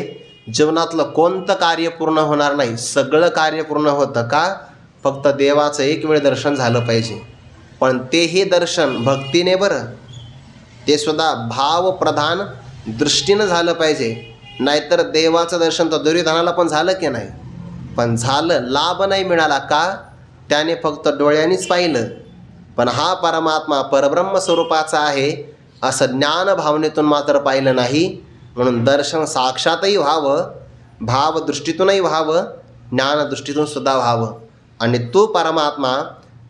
जीवनातलं कोणतं कार्य पूर्ण होणार नाही. सगळं कार्य पूर्ण होतं का? फक्त देवाचं एक वेळ दर्शन झालं पाहिजे. पण तेही दर्शन भक्तीने बरं, ते सुद्धा भावप्रधान दृष्टीनं झालं पाहिजे. नाहीतर देवाचं दर्शन तर दुर्योधनाला पण झालं की नाही, पण झालं, लाभ नाही मिळाला. का? त्याने फक्त डोळ्यांनीच पाहिलं. पण हा परमात्मा परब्रह्म स्वरूपाचा आहे असं ज्ञान भावनेतून मात्र पाहिलं नाही. म्हणून दर्शन साक्षातही व्हावं, भावदृष्टीतूनही व्हावं, ज्ञानदृष्टीतून सुद्धा व्हावं. आणि तो परमात्मा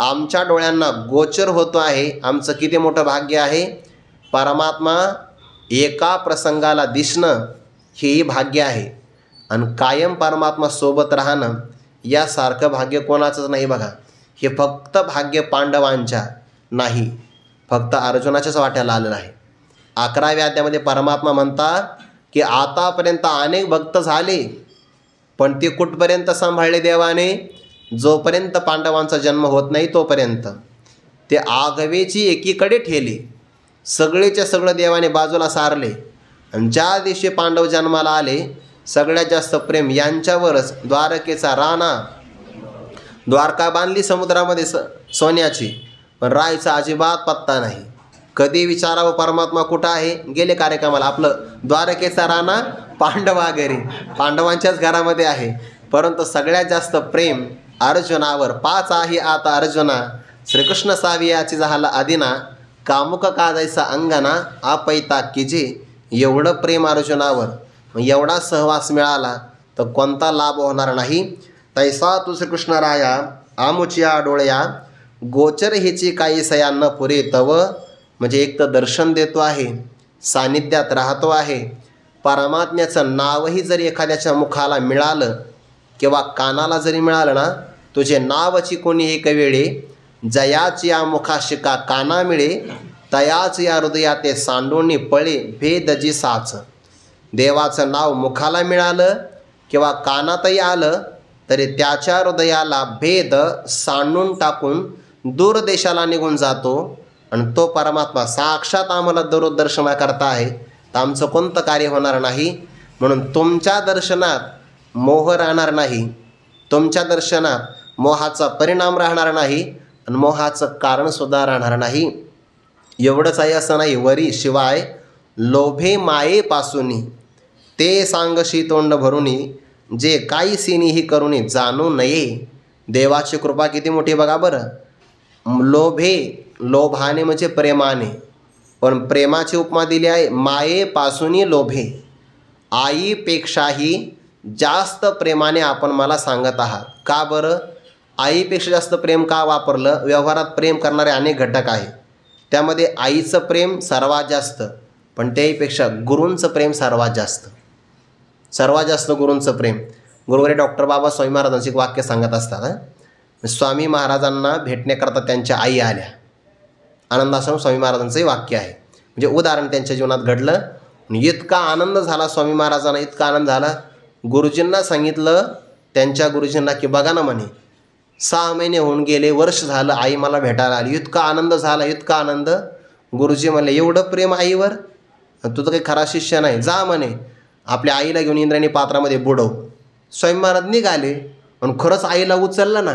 आमच्या डोळ्यांना गोचर होतो आहे. आमचं किती मोठं भाग्य आहे. परमात्मा एका प्रसंगाला दिसणं हेही भाग्य आहे. आणि कायम परमात्मा सोबत राहणं यासारखं भाग्य कोणाचंच नाही बघा. हे फक्त भाग्य पांडवांच्या नाही, फक्त अर्जुनाच्याच वाट्याला आलेलं आहे. 11व्या अध्यायामध्ये परमात्मा म्हणतात की आतापर्यंत अनेक भक्त झाले, पण ते कुठपर्यंत सांभाळले देवाने? जोपर्यंत पांडवांचा जन्म होत नाही तोपर्यंत. ते आघवेची एकीकडे ठेले, सगळेच्या सगळं देवाने बाजूला सारले. आणि ज्या दिवशी पांडव जन्माला आले सगळ्यात जास्त प्रेम यांच्यावरच. द्वारकेचा राणा, द्वारका बांधली समुद्रामध्ये सोन्याची, पण राहायचा अजिबात पत्ता नाही. कधी विचारावं परमात्मा कुठं आहे, गेले कार्यक्रमाला. आपलं द्वारकेचा राणा पांडवा घरी, पांडवांच्याच घरामध्ये आहे. परंतु सगळ्यात जास्त प्रेम अर्जुनावर. 5 आहे आता अर्जुना, श्रीकृष्ण सावियाची झाला आदिना, कामुक काजायचा अंगना आपैता किजे. एवढं प्रेम अर्जुनावर, एवढा सहवास मिळाला तर कोणता लाभ होणार नाही. तैसा तू श्रीकृष्ण राया आमुचिया डोळ्या, गोचर हिची काही सया न पुरे तव. म्हणजे एक तर दर्शन देतो आहे, सानिध्यात राहतो आहे. परमात्म्याचं नावही जरी एखाद्याच्या मुखाला मिळालं किंवा कानाला जरी मिळालं ना, तुझे नावची कोणी एक वेळे, जयाची या मुखाशिका काना मिळे, तयाच या हृदया ते सांडोणी पळे भेदजी साच. देवाचं नाव मुखाला मिळालं किंवा कानातही आलं तरी त्याच्या हृदयाला भेद सांडून टाकून दूर देशाला निघून जातो. आणि तो परमात्मा साक्षात आम्हाला दररोज दर्शन करता आहे, तर आमचं कोणतं कार्य होणार नाही. म्हणून तुमच्या दर्शनात मोह राहणार नाही, तुमच्या दर्शनात मोहाचा परिणाम राहणार नाही आणि मोहाचं कारणसुद्धा राहणार नाही. एवढंच आहे असं नाही, वरी शिवाय लोभे मायेपासूनी ते सांगशी तोंड भरूनी, जे काही सिनीही करूनी जाणू नये. देवाची कृपा किती मोठी बघा बरं. लोभे, लोभाने म्हणजे प्रेमाने, पण प्रेमाची उपमा दिली आहे मायेपासूनी लोभे. आईपेक्षाही जास्त प्रेमाने आपण मला सांगत आहात. का बरं? आईपेक्षा जास्त प्रेम का वापरलं? व्यवहारात प्रेम करणारे अनेक घटक आहे, त्यामध्ये आईचं प्रेम सर्वात जास्त, पण त्याहीपेक्षा गुरूंचं प्रेम सर्वात जास्त. सर्वात जास्त गुरूंचं प्रेम. गुरुवारी डॉक्टर बाबा स्वामी महाराजांचे एक वाक्य सांगत असतात. स्वामी महाराजांना भेटण्याकरता त्यांच्या आई आल्या. आनंदाश्रम स्वामी महाराजांचंही वाक्य आहे, म्हणजे उदाहरण त्यांच्या जीवनात घडलं. इतका आनंद झाला स्वामी महाराजांना, इतका आनंद झाला. गुरुजींना सांगितलं त्यांच्या गुरुजींना की बघा ना म्हणे, 6 महिने होऊन गेले, वर्ष झालं, आई मला भेटायला आली. इतका आनंद झाला, इतका आनंद. गुरुजी म्हणले एवढं प्रेम आईवर, तू तर काही खरा शिष्य नाही, जा म्हणे आपल्या आईला घेऊन इंद्रायणी पात्रामध्ये बुडव. स्वामी महाराज निघाले आणि खरंच आईला उचललं ना.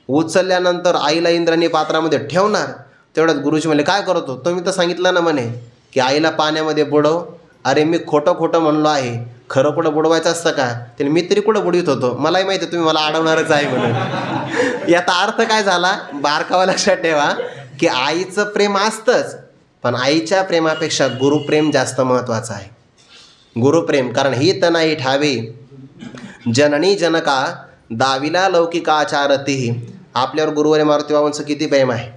उचलल्यानंतर आईला इंद्रायणी पात्रामध्ये ठेवणार, तेवढ्यात गुरुजी म्हणले काय करतो, तुम्ही तर सांगितलं ना म्हणे की आईला पाण्यामध्ये बुडव. अरे मी खोटं म्हणलो आहे, खरं कुठं बुडवायचं असतं का? त्याने मी तरी कुठं बुडवित होतो, मलाही माहिती आहे तुम्ही मला अडवणारच आहे म्हणून. याचा अर्थ काय झाला, बारकावा लक्षात ठेवा की आईचं प्रेम असतंच, पण आईच्या प्रेमापेक्षा गुरुप्रेम जास्त महत्त्वाचं आहे. गुरुप्रेम, कारण ही तनाई ठावे जननी जनका दाविला लौकिकाचारती. आपल्यावर गुरुवारी मारुती बाबांचं किती प्रेम आहे.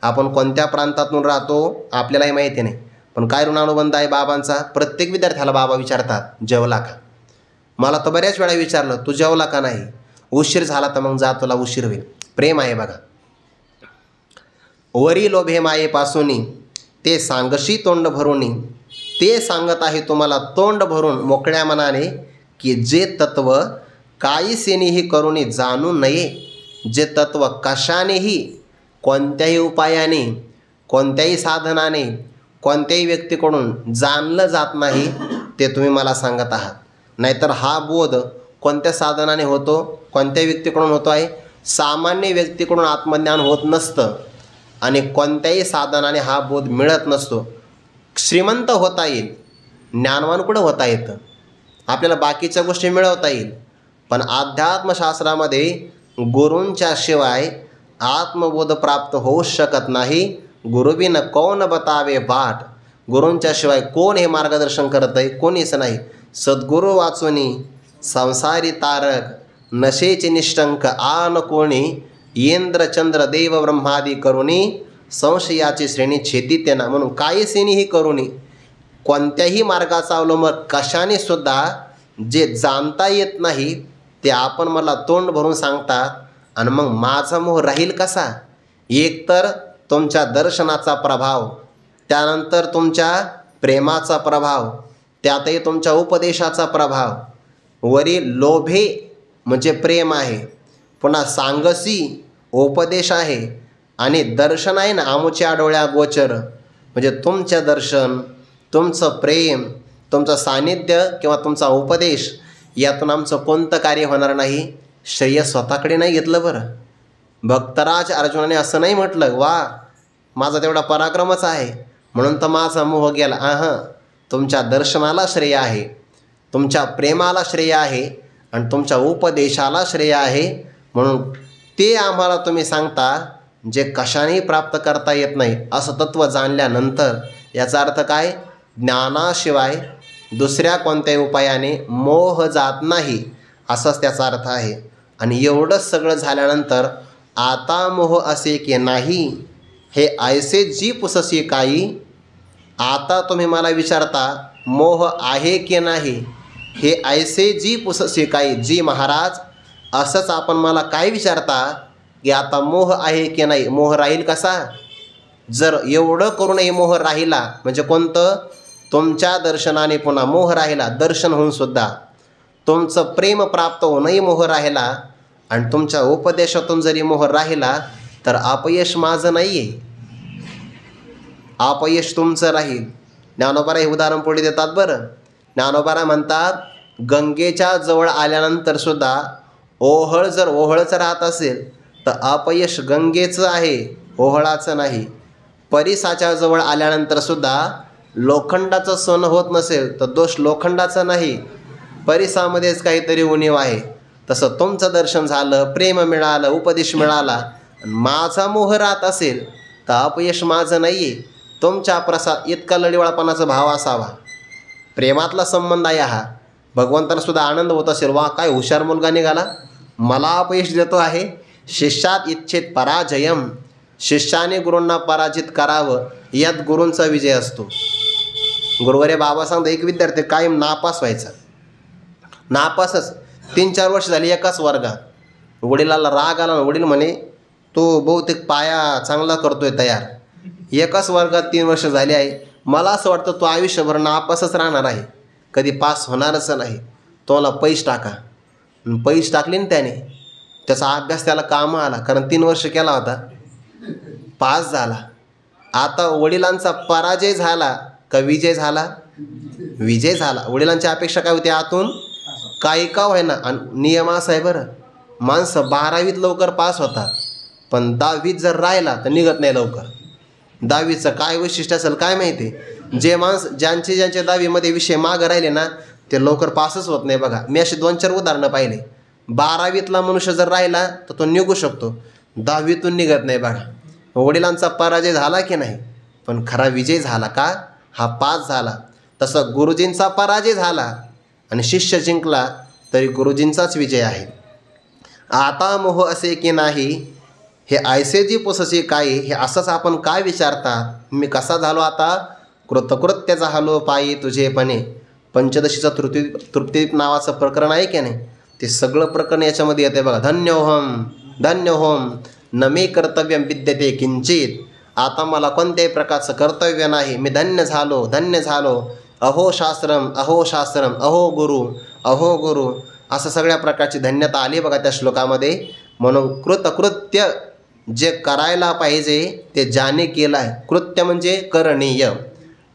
आपण कोणत्या प्रांतातून राहतो आपल्यालाही माहिती नाही, पण काय ऋणानुबंध आहे बाबांचा. प्रत्येक विद्यार्थ्याला बाबा विचारतात जेवला का. मला तर बऱ्याच वेळा विचारलं तू जेवला का नाही, उशीर झाला तर मग जा तुला उशीर होईल. प्रेम आहे बघा. वरी लोभे मायेपासूनी ते सांगशी तोंड भरूनी. ते सांगत आहे तुम्हाला तोंड भरून मोकळ्या मनाने की जे तत्व काही सेनेही करूनी जाणू नये. जे तत्व कशानेही, कोणत्याही उपायाने, कोणत्याही साधनाने, कोणत्याही व्यक्तीकडून जाणलं जात नाही ते तुम्ही मला सांगत आहात. नाहीतर हा बोध कोणत्या साधनाने होतो, कोणत्या व्यक्तीकडून होतो आहे. सामान्य व्यक्तीकडून आत्मज्ञान होत नसतं आणि कोणत्याही साधनाने हा बोध मिळत नसतो. श्रीमंत होता येईल, ज्ञानवान कुठं होता येतं. आपल्याला बाकीच्या गोष्टी मिळवता येईल, पण अध्यात्मशास्त्रामध्ये गुरूंच्या शिवाय आत्मबोध प्राप्त होऊ शकत नाही. गुरुबिन कौन बतावे बाट. गुरूंच्या शिवाय कोण हे मार्गदर्शन करत आहे, कोणीच नाही. सद्गुरू वाचुनी संसारी तारक नशेचे निष्टंक आन कोणी. इंद्र चंद्र देव ब्रह्मादी करुणी संशयाची श्रेणी छेदी त्यांना. म्हणून काही श्रेणीही करुणी, कोणत्याही मार्गाचा अवलंब कशाने सुद्धा जे जाणता येत नाही ते आपण मला तोंड भरून सांगतात. आणि मग माझा मोह राहील कसा. एकतर तुमच्या दर्शनाचा प्रभाव, त्यानंतर तुमच्या प्रेमाचा प्रभाव, त्यातही तुमच्या उपदेशाचा प्रभाव. वरी लोभे म्हणजे प्रेम आहे, पुन्हा सांगसी उपदेश आहे, आणि दर्शन आहे ना आमुच्या डोळ्या गोचर. म्हणजे तुमचं दर्शन, तुमचं प्रेम, तुमचं सानिध्य किंवा तुमचा उपदेश, यातून आमचं कोणतं कार्य होणार नाही. श्रेय स्वतःकडे नाही घेतलं बरं. भक्तराज अर्जुनाने असं नाही म्हटलं वा माझा तेवढा पराक्रमच आहे म्हणून तर माझा मोह गेला. तुमच्या दर्शनाला श्रेय आहे, तुमच्या प्रेमाला श्रेय आहे आणि तुमच्या उपदेशाला श्रेय आहे. म्हणून ते आम्हाला तुम्ही सांगता जे कशानेही प्राप्त करता येत नाही असं तत्त्व जाणल्यानंतर. याचा अर्थ काय? ज्ञानाशिवाय दुसऱ्या कोणत्याही उपायाने मोह जात नाही असंच त्याचा अर्थ आहे. आणि एवढंच सगळं झाल्यानंतर आता मोह असे की नाही हे ऐसे जी पुससी काही. आता तुम्ही मला विचारता मोह आहे की नाही, हे ऐसे जी पुससी काही. जी महाराज, असंच आपण मला काय विचारता की आता मोह आहे की नाही? मोह राहील कसा? जर एवढं करूनही मोह राहिला म्हणजे कोणतं? तुमच्या दर्शनाने पुन्हा मोह राहिला, दर्शन होऊन सुद्धा तुमचं प्रेम प्राप्त होऊनही मोह राहिला आणि तुमच्या उपदेशातून जरी मोह राहिला तर अपयश माझं नाही आहे, अपयश तुमचं राहील. ज्ञानोबारा हे उदाहरण पुढे देतात बरं. ज्ञानोबारा म्हणतात गंगेच्या जवळ आल्यानंतर सुद्धा ओहळ जर ओहळच राहत असेल तर अपयश गंगेचं आहे, ओहळाचं नाही. परिसाच्या जवळ आल्यानंतर सुद्धा लोखंडाचं सोनं होत नसेल तर दोष लोखंडाचा नाही, परिसामध्येच काहीतरी उणीव आहे. तसं तुमचं दर्शन झालं, प्रेम मिळालं, उपदेश मिळाला आणि माझा मोह राहत असेल तर अपयश माझं नाही आहे. तुमच्या प्रसाद इतका लढीवाळपणाचा भाव असावा, प्रेमातला संबंध आहे हा. भगवंताला सुद्धा आनंद होत असेल, वा काय हुशार मुलगा निघाला, मला अपयश देतो आहे. शिष्यात इच्छेत पराजयम, शिष्याने गुरूंना पराजित करावं यात गुरूंचा विजय असतो. गुरुवारी बाबा सांगतो एक विद्यार्थी कायम नापास व्हायचा, नापासच 3-4 वर्ष झाली एकाच वर्गात. वडिलाला राग आला, वडील म्हणे तो बहुतेक पाया चांगला करतोय तयार. एकाच वर्गात 3 वर्ष झाली आहे, मला असं वाटतं तो आयुष्यभर नापासच राहणार आहे, कधी पास होणारच नाही. तोला पैसे टाका. पैसे टाकले ना त्याने, त्याचा अभ्यास त्याला कामं आला, कारण 3 वर्ष केला होता, पास झाला. आता वडिलांचा पराजय झाला का विजय झाला? विजय झाला. वडिलांची अपेक्षा काय होती आतून? काही का व्हायना. आणि नियम असा आहे बरं, माणसं 12वीत लवकर पास होतात पण 10वीत जर राहिला तर निघत नाही लवकर. 10वीचं काय वैशिष्ट्य असेल काय माहिती. जे माणसं ज्यांचे 10वीमध्ये विषय मागं राहिले ना ते लवकर पासच होत नाही. बघा मी अशी 2-4 उदाहरणं पाहिले. 12वीतला मनुष्य जर राहिला तर तो निघू शकतो, 10वीतून निघत नाही. बघा वडिलांचा पराजय झाला की नाही, पण खरा विजय झाला का? हा पास झाला. तसं गुरुजींचा पराजय झाला आणि शिष्य जिंकला तरी गुरुजींचाच विजय आहे. आता मोह असे की नाही हे ऐसे जी पुससी काही. हे असंच आपण काय विचारता? मी कसा झालो आता? कृतकृत्य झालो पायी तुझेपणे. पंचदशीचं तृप्ती नावाचं प्रकरण आहे की नाही, ते सगळं प्रकरण याच्यामध्ये येते बघा. धन्योहम धन्योहम न मे कर्तव्यम विद्यते किंचित. आता मला कोणत्याही प्रकारचं कर्तव्य नाही, मी धन्य झालो धन्य झालो. अहो शास्त्रम अहो शास्त्रम, अहो गुरु अहो गुरु, असं सगळ्या प्रकारची धन्यता आली बघा त्या श्लोकामध्ये. म्हणून कृतकृत्य जे करायला पाहिजे ते ज्याने केलं आहे. कृत्य म्हणजे करणीय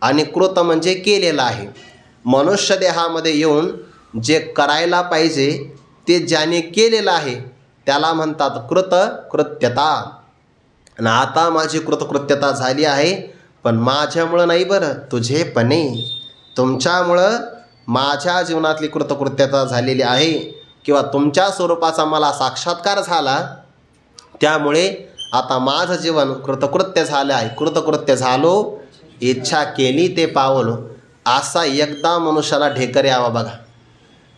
आणि कृत म्हणजे केलेलं आहे. मनुष्य देहामध्ये येऊन जे करायला पाहिजे ते ज्याने केलेलं आहे त्याला म्हणतात कृतकृत्यता. आणि आता माझी कृतकृत्यता झाली आहे, पण माझ्यामुळं नाही बरं, तुझेपणे, तुमच्यामुळं माझ्या जीवनातली कृतकृत्यता झालेली आहे, किंवा तुमच्या स्वरूपाचा मला साक्षात्कार झाला. त्यामुळे आता माझं जीवन कृतकृत्य झालं आहे. कृतकृत्य झालो, इच्छा केली ते पावलो, असा एकदा मनुष्याला ढेकर यावा बघा.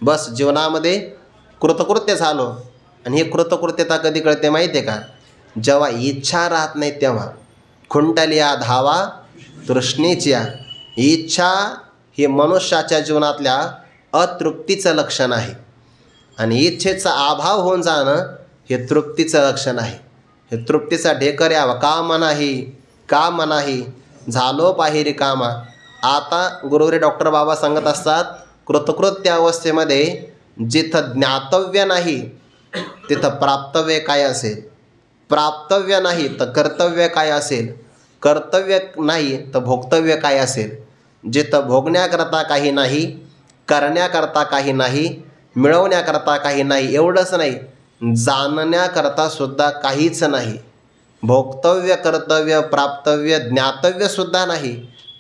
बस जीवनामध्ये कृतकृत्य झालो. आणि ही कृतकृत्यता कधी कळते माहिती आहे का? जेव्हा इच्छा राहत नाही तेव्हा. खुंटलिया धावा तृष्णेच्या. इच्छा हे मनुष्याच्या जीवनातल्या अतृप्तीचं लक्षण आहे आणि इच्छेचा अभाव होऊन जाणं हे तृप्तीचं लक्षण आहे. हे तृप्तीचा ढेकर यावा. काम नाही काम नाही झालो पाहिरी कामा. आता गुरुवारी डॉक्टर बाबा सांगत असतात कृतकृत्य अवस्थेमध्ये जिथं ज्ञातव्य नाही तिथं प्राप्तव्य काय असेल, प्राप्तव्य नाही तर कर्तव्य काय असेल, कर्तव्य नाही तर भोक्तव्य काय असेल. जिथं भोगण्याकरता काही नाही, करण्याकरता काही नाही, मिळवण्याकरता काही नाही, एवढंच नाही जाणण्याकरता सुद्धा काहीच नाही. भोक्तव्य कर्तव्य प्राप्तव्य ज्ञातव्यसुद्धा नाही,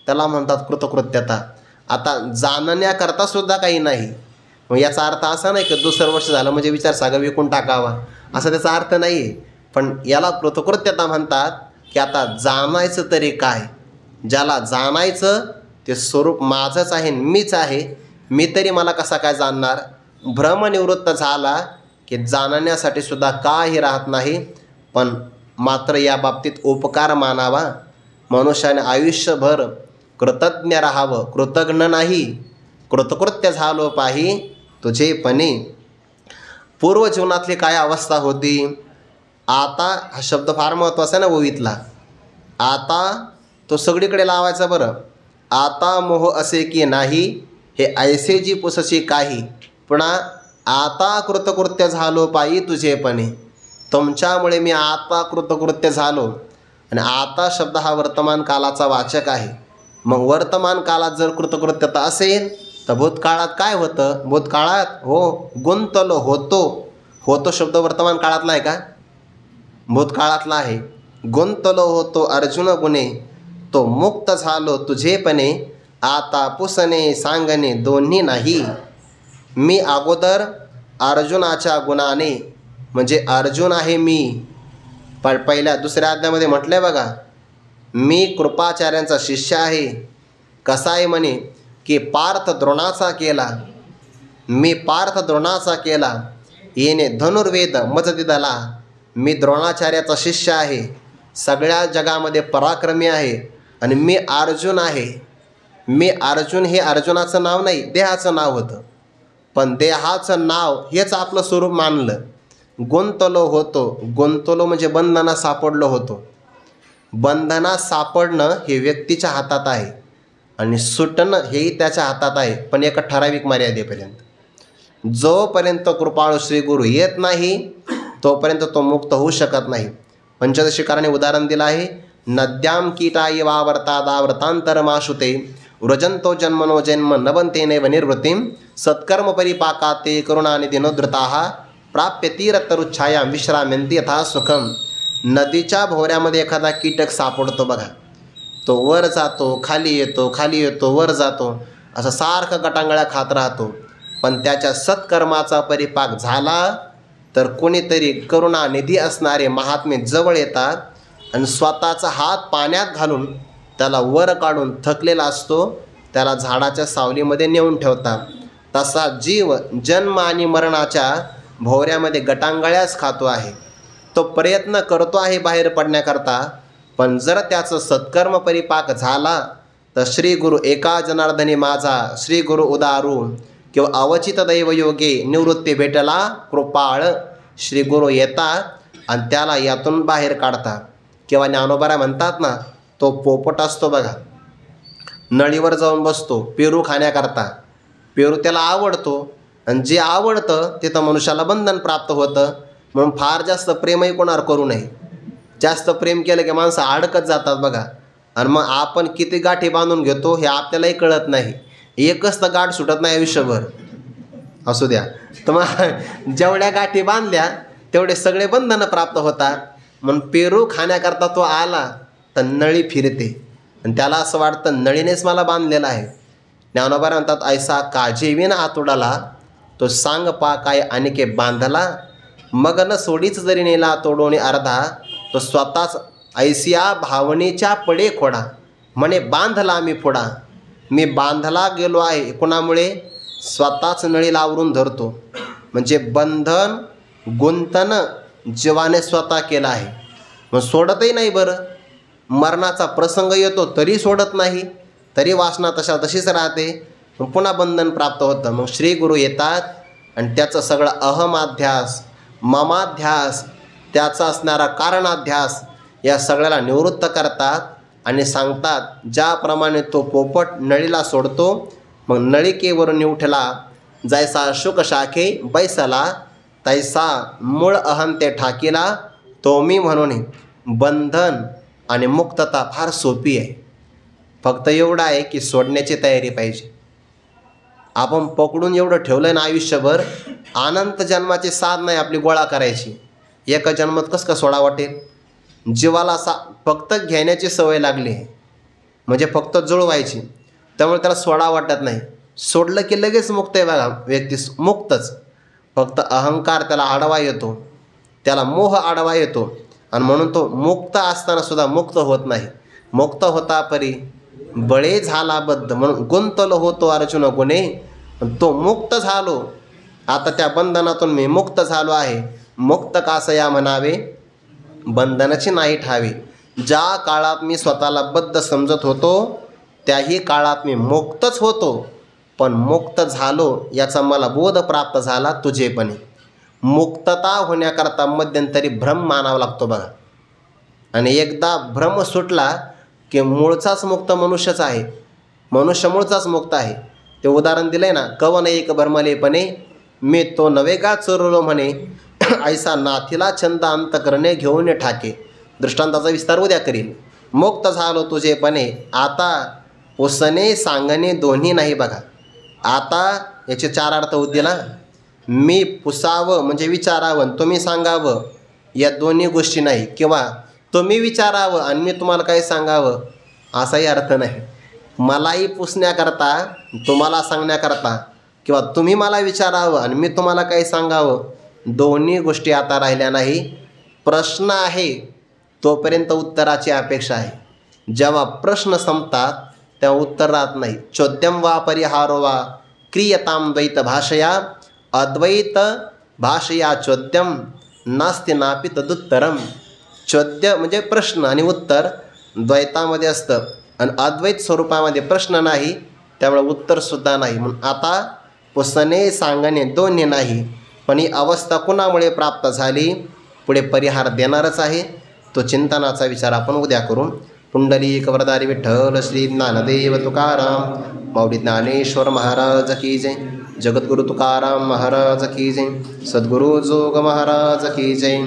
त्याला म्हणतात कृतकृत्यता. आता जाणण्याकरता सुद्धा काही नाही. मग याचा अर्थ असा नाही की दुसरं वर्ष झालं म्हणजे विचार सागं विकून टाकावा, असा त्याचा अर्थ नाही आहे. पण याला कृतकृत्यता म्हणतात की आता जाणायचं तरी काय. ज्याला जाणायचं ते स्वरूप माझंच आहे, मीच आहे, मी तरी मला कसा काय जाणणार. भ्रमनिवृत्त झाला की जाणण्यासाठी सुद्धा काही राहत नाही. पण मात्र या बाबतीत उपकार मानावा. मनुष्याने आयुष्यभर कृतज्ञ राहावं, कृतज्ञ नाही. कृतकृत्य झालो पाही तुझेपणे. पूर्वजीवनातली काय अवस्था होती. आता हा शब्द फार महत्त्वाचा आहे ना ओवीतला. आता तो सगळीकडे लावायचा बरं. आता मोह असे की नाही, हे ऐसे जी पुसशी काही. पुन्हा आता कृतकृत्य झालो पायी तुझेपणे. तुमच्यामुळे मी आता कृतकृत्य झालो. आणि आता शब्द हा वर्तमान कालाचा वाचक आहे. मग वर्तमान काळात जर कृतकृत्यता असेल तर भूतकाळात काय होतं. भूतकाळात गुंतलो होतो. होतो शब्द वर्तमान काळातला आहे का. भूतकाळातला आहे. गुंतलो होतो अर्जुन गुणे, तो मुक्त झालो तुझेपणे. आता पुसणे सांगणे दोन्ही नाही. मी अगोदर अर्जुनाच्या गुणाने, म्हणजे अर्जुन आहे मी. पण पहिल्या दुसऱ्या अध्यायामध्ये म्हटलं आहे बघा, मी कृपाचार्यांचा शिष्य आहे. कसा आहे म्हणे की पार्थ द्रोणाचा केला. मी पार्थ द्रोणाचा केला, येणे धनुर्वेद मज दिदला. मी द्रोणाचार्याचा शिष्य आहे, सगळ्या जगामध्ये पराक्रमी आहे. आणि मी अर्जुन आहे. मी अर्जुन हे अर्जुनाचं नाव नाही, देहाचं नाव होतं. पण देहाचं नाव हेच आपलं स्वरूप मानलं. गुंतलो होतो. गुंतलो म्हणजे बंधनात सापडलो होतो. बंधनात सापडणं हे व्यक्तीच्या हातात आहे आणि सुटणं हेही त्याच्या हातात आहे, पण एका ठराविक मर्यादेपर्यंत. जोपर्यंत कृपाळू श्री गुरु येत नाही तोपर्यंत तो मुक्त होऊ शकत नाही. पंचदशिकाराने उदाहरण दिलं आहे. नद्यां कीटा वावर्तादावर्तांतरमाशुते, व्रजंतो जन्मनो जन्म नवंते नैव निर्वृत्तिं, सत्कर्म परिपाकाते करुणानिधिनोद्धृताः, प्राप्य तीरतरुच्छायां विश्राम्यन्ति यथा सुखम. नदीच्या भोवऱ्यामध्ये एखादा कीटक सापडतो बघा. तो वर जातो, खाली येतो, खाली येतो, वर जातो, असं सारखं गटांगळ्या खात राहतो. पण त्याच्या सत्कर्माचा परिपाक झाला तर कोणीतरी करुणानिधी असणारे महात्मे जवळ येतात आणि स्वतःचा हात पाण्यात घालून त्याला वर काढून, थकलेला असतो त्याला झाडाच्या सावलीमध्ये नेऊन ठेवतात. तसा जीव जन्म आणि मरणाच्या भोवऱ्यामध्ये गटांगळ्याच खातो आहे. तो प्रयत्न करतो आहे बाहेर पडण्याकरता. पण जर त्याचं सत्कर्म परिपाक झाला तर श्री गुरु एका जनार्दनी माझा, श्री गुरु उदारू किंवा अवचित दैवयोगे निवृत्ती भेटला कृपाळ. श्री गुरु येतात आणि त्याला यातून बाहेर काढतात. किंवा ज्ञानोबा म्हणतात ना, तो पोपट असतो बघा, नळीवर जाऊन बसतो पेरू खाण्याकरता. पेरू त्याला आवडतो आणि जे आवडतं तिथं मनुष्याला बंधन प्राप्त होतं. म्हणून फार जास्त प्रेमही कोणावर करू नये. जास्त प्रेम केलं की माणसं अडकत जातात बघा. आणि मग आपण किती गाठी बांधून घेतो हे आपल्यालाही कळत नाही. एकच तर गाठ सुटत नाही आयुष्यभर. असू द्या, तर मग जेवढ्या गाठी बांधल्या तेवढे सगळे बंधनं प्राप्त होतात. म्हणून पेरू खाण्याकरता तो आला तर नळी फिरते आणि त्याला असं वाटतं नळीनेच मला बांधलेलं आहे. ज्ञानोबा म्हणतात, ऐसा काजेविन आतुडाला, तो सांग पा काय अनिके बांधला. मग न सोडीच जरी नेला तोडोनी अर्धा, तो स्वतःच ऐसिया भावनेच्या पडे खोडा. म्हणे बांधला मी पुढा. मी बांधला गेलो आहे कुणामुळे. स्वतःच नळीला आवरून धरतो. म्हणजे बंधन गुंतन जीवाने स्वतः केलं आहे. मग सोडतही नाही बरं. मरणाचा प्रसंग येतो तरी सोडत नाही, तरी वासना तशा तशीच राहते. मग पुन्हा बंधन प्राप्त होतं. मग श्री गुरु येतात आणि त्याचं सगळं अहमाध्यास, ममाध्यास, त्याचा असणारा कारणाध्यास या सगळ्याला निवृत्त करतात आणि सांगतात, ज्याप्रमाणे तो पोपट नळीला सोडतो, मग नळिकेवरून उठला जैसा शुक शाखे बैसला, तैसा मूळ अहं ते ठाकीला. तो मी म्हणून बंधन आणि मुक्तता फार सोपी आहे. फक्त एवढं आहे की सोडण्याची तयारी पाहिजे. आपण पकडून एवढं ठेवलं ना आयुष्यभर, अनंत जन्माची साध नाही आपली गोळा करायची. एका जन्मात कसं का सोडा वाटेल. जीवाला फक्त घेण्याची सवय लागली आहे. म्हणजे फक्त जुळवायची, त्यामुळे त्याला सोडा वाटत नाही. सोडलं की लगेच मुक्त आहे बघा, व्यक्ती मुक्तच. फक्त अहंकार त्याला आडवा येतो, त्याला मोह आडवा येतो आणि म्हणून तो मुक्त असताना सुद्धा मुक्त होत नाही. मुक्त होता परी बळे झाला बद्ध, म्हणून गुंतलो होतो अर्जुन गुणे. पण तो मुक्त झालो, आता त्या बंधनातून मी मुक्त झालो आहे. मुक्त कासया म्हणावे बंधनाची नाही ठावे. ज्या काळात मी स्वतःला बद्ध समजत होतो त्याही काळात मी मुक्तच होतो, पण मुक्त झालो याचा मला बोध प्राप्त झाला तुझेपणे. मुक्तता होण्याकरता मध्यंतरी भ्रम मानावा लागतो बघा. आणि एकदा भ्रम सुटला की मूळचाच मुक्त मनुष्यच आहे, मनुष्य मूळचाच मुक्त आहे. ते उदाहरण दिलं आहे ना, कवन एक भ्रमलेपणे मी तो नवे का चोरलो म्हणे, ऐसा नाथीला छंद अंतकरणे घेऊन ठाके. दृष्टांताचा विस्तार उद्या करील. मुक्त झालो तुझेपणे, आता पुसणे सांगणे दोन्ही नाही बघा. आता याचे 4 अर्थ दिला. मी पुसावं म्हणजे विचारावं, तुम्ही सांगावं, या दोन्ही गोष्टी नाही. किंवा तुम्ही विचारावं आणि मी तुम्हाला काही सांगावं असाही अर्थ नाही. मलाही पुसण्याकरता तुम्हाला सांगण्याकरता, किंवा तुम्ही मला विचारावं आणि मी तुम्हाला काही सांगावं, दोन्ही गोष्टी आता राहिल्या नाही. प्रश्न आहे तोपर्यंत उत्तराची अपेक्षा आहे. जेव्हा प्रश्न संपतात तेव्हा उत्तर राहत नाही. चोद्यम वा परिहारो वा क्रियताम द्वैत भाषया, अद्वैत भाषया चोद्यम नास्ति नापि तदुत्तरम. चोद्य म्हणजे प्रश्न आणि उत्तर द्वैतामध्ये असतं, आणि अद्वैत स्वरूपामध्ये प्रश्न नाही, त्यामुळे उत्तरसुद्धा नाही. म्हणून आता पुसणे सांगणे दोन्ही नाही. पण ही अवस्था कुणामुळे प्राप्त झाली, पुढे परिहार देणारच आहे. तो चिंतनाचा विचार आपण उद्या करू. पुंडलिक वरदारी विठ्ठल श्री ज्ञानदेव तुकाराम माऊली ज्ञानेश्वर महाराज की जय. जगद्गुरु तुकाराम महाराज की जय. सद्गुरु जोग महाराज की जय.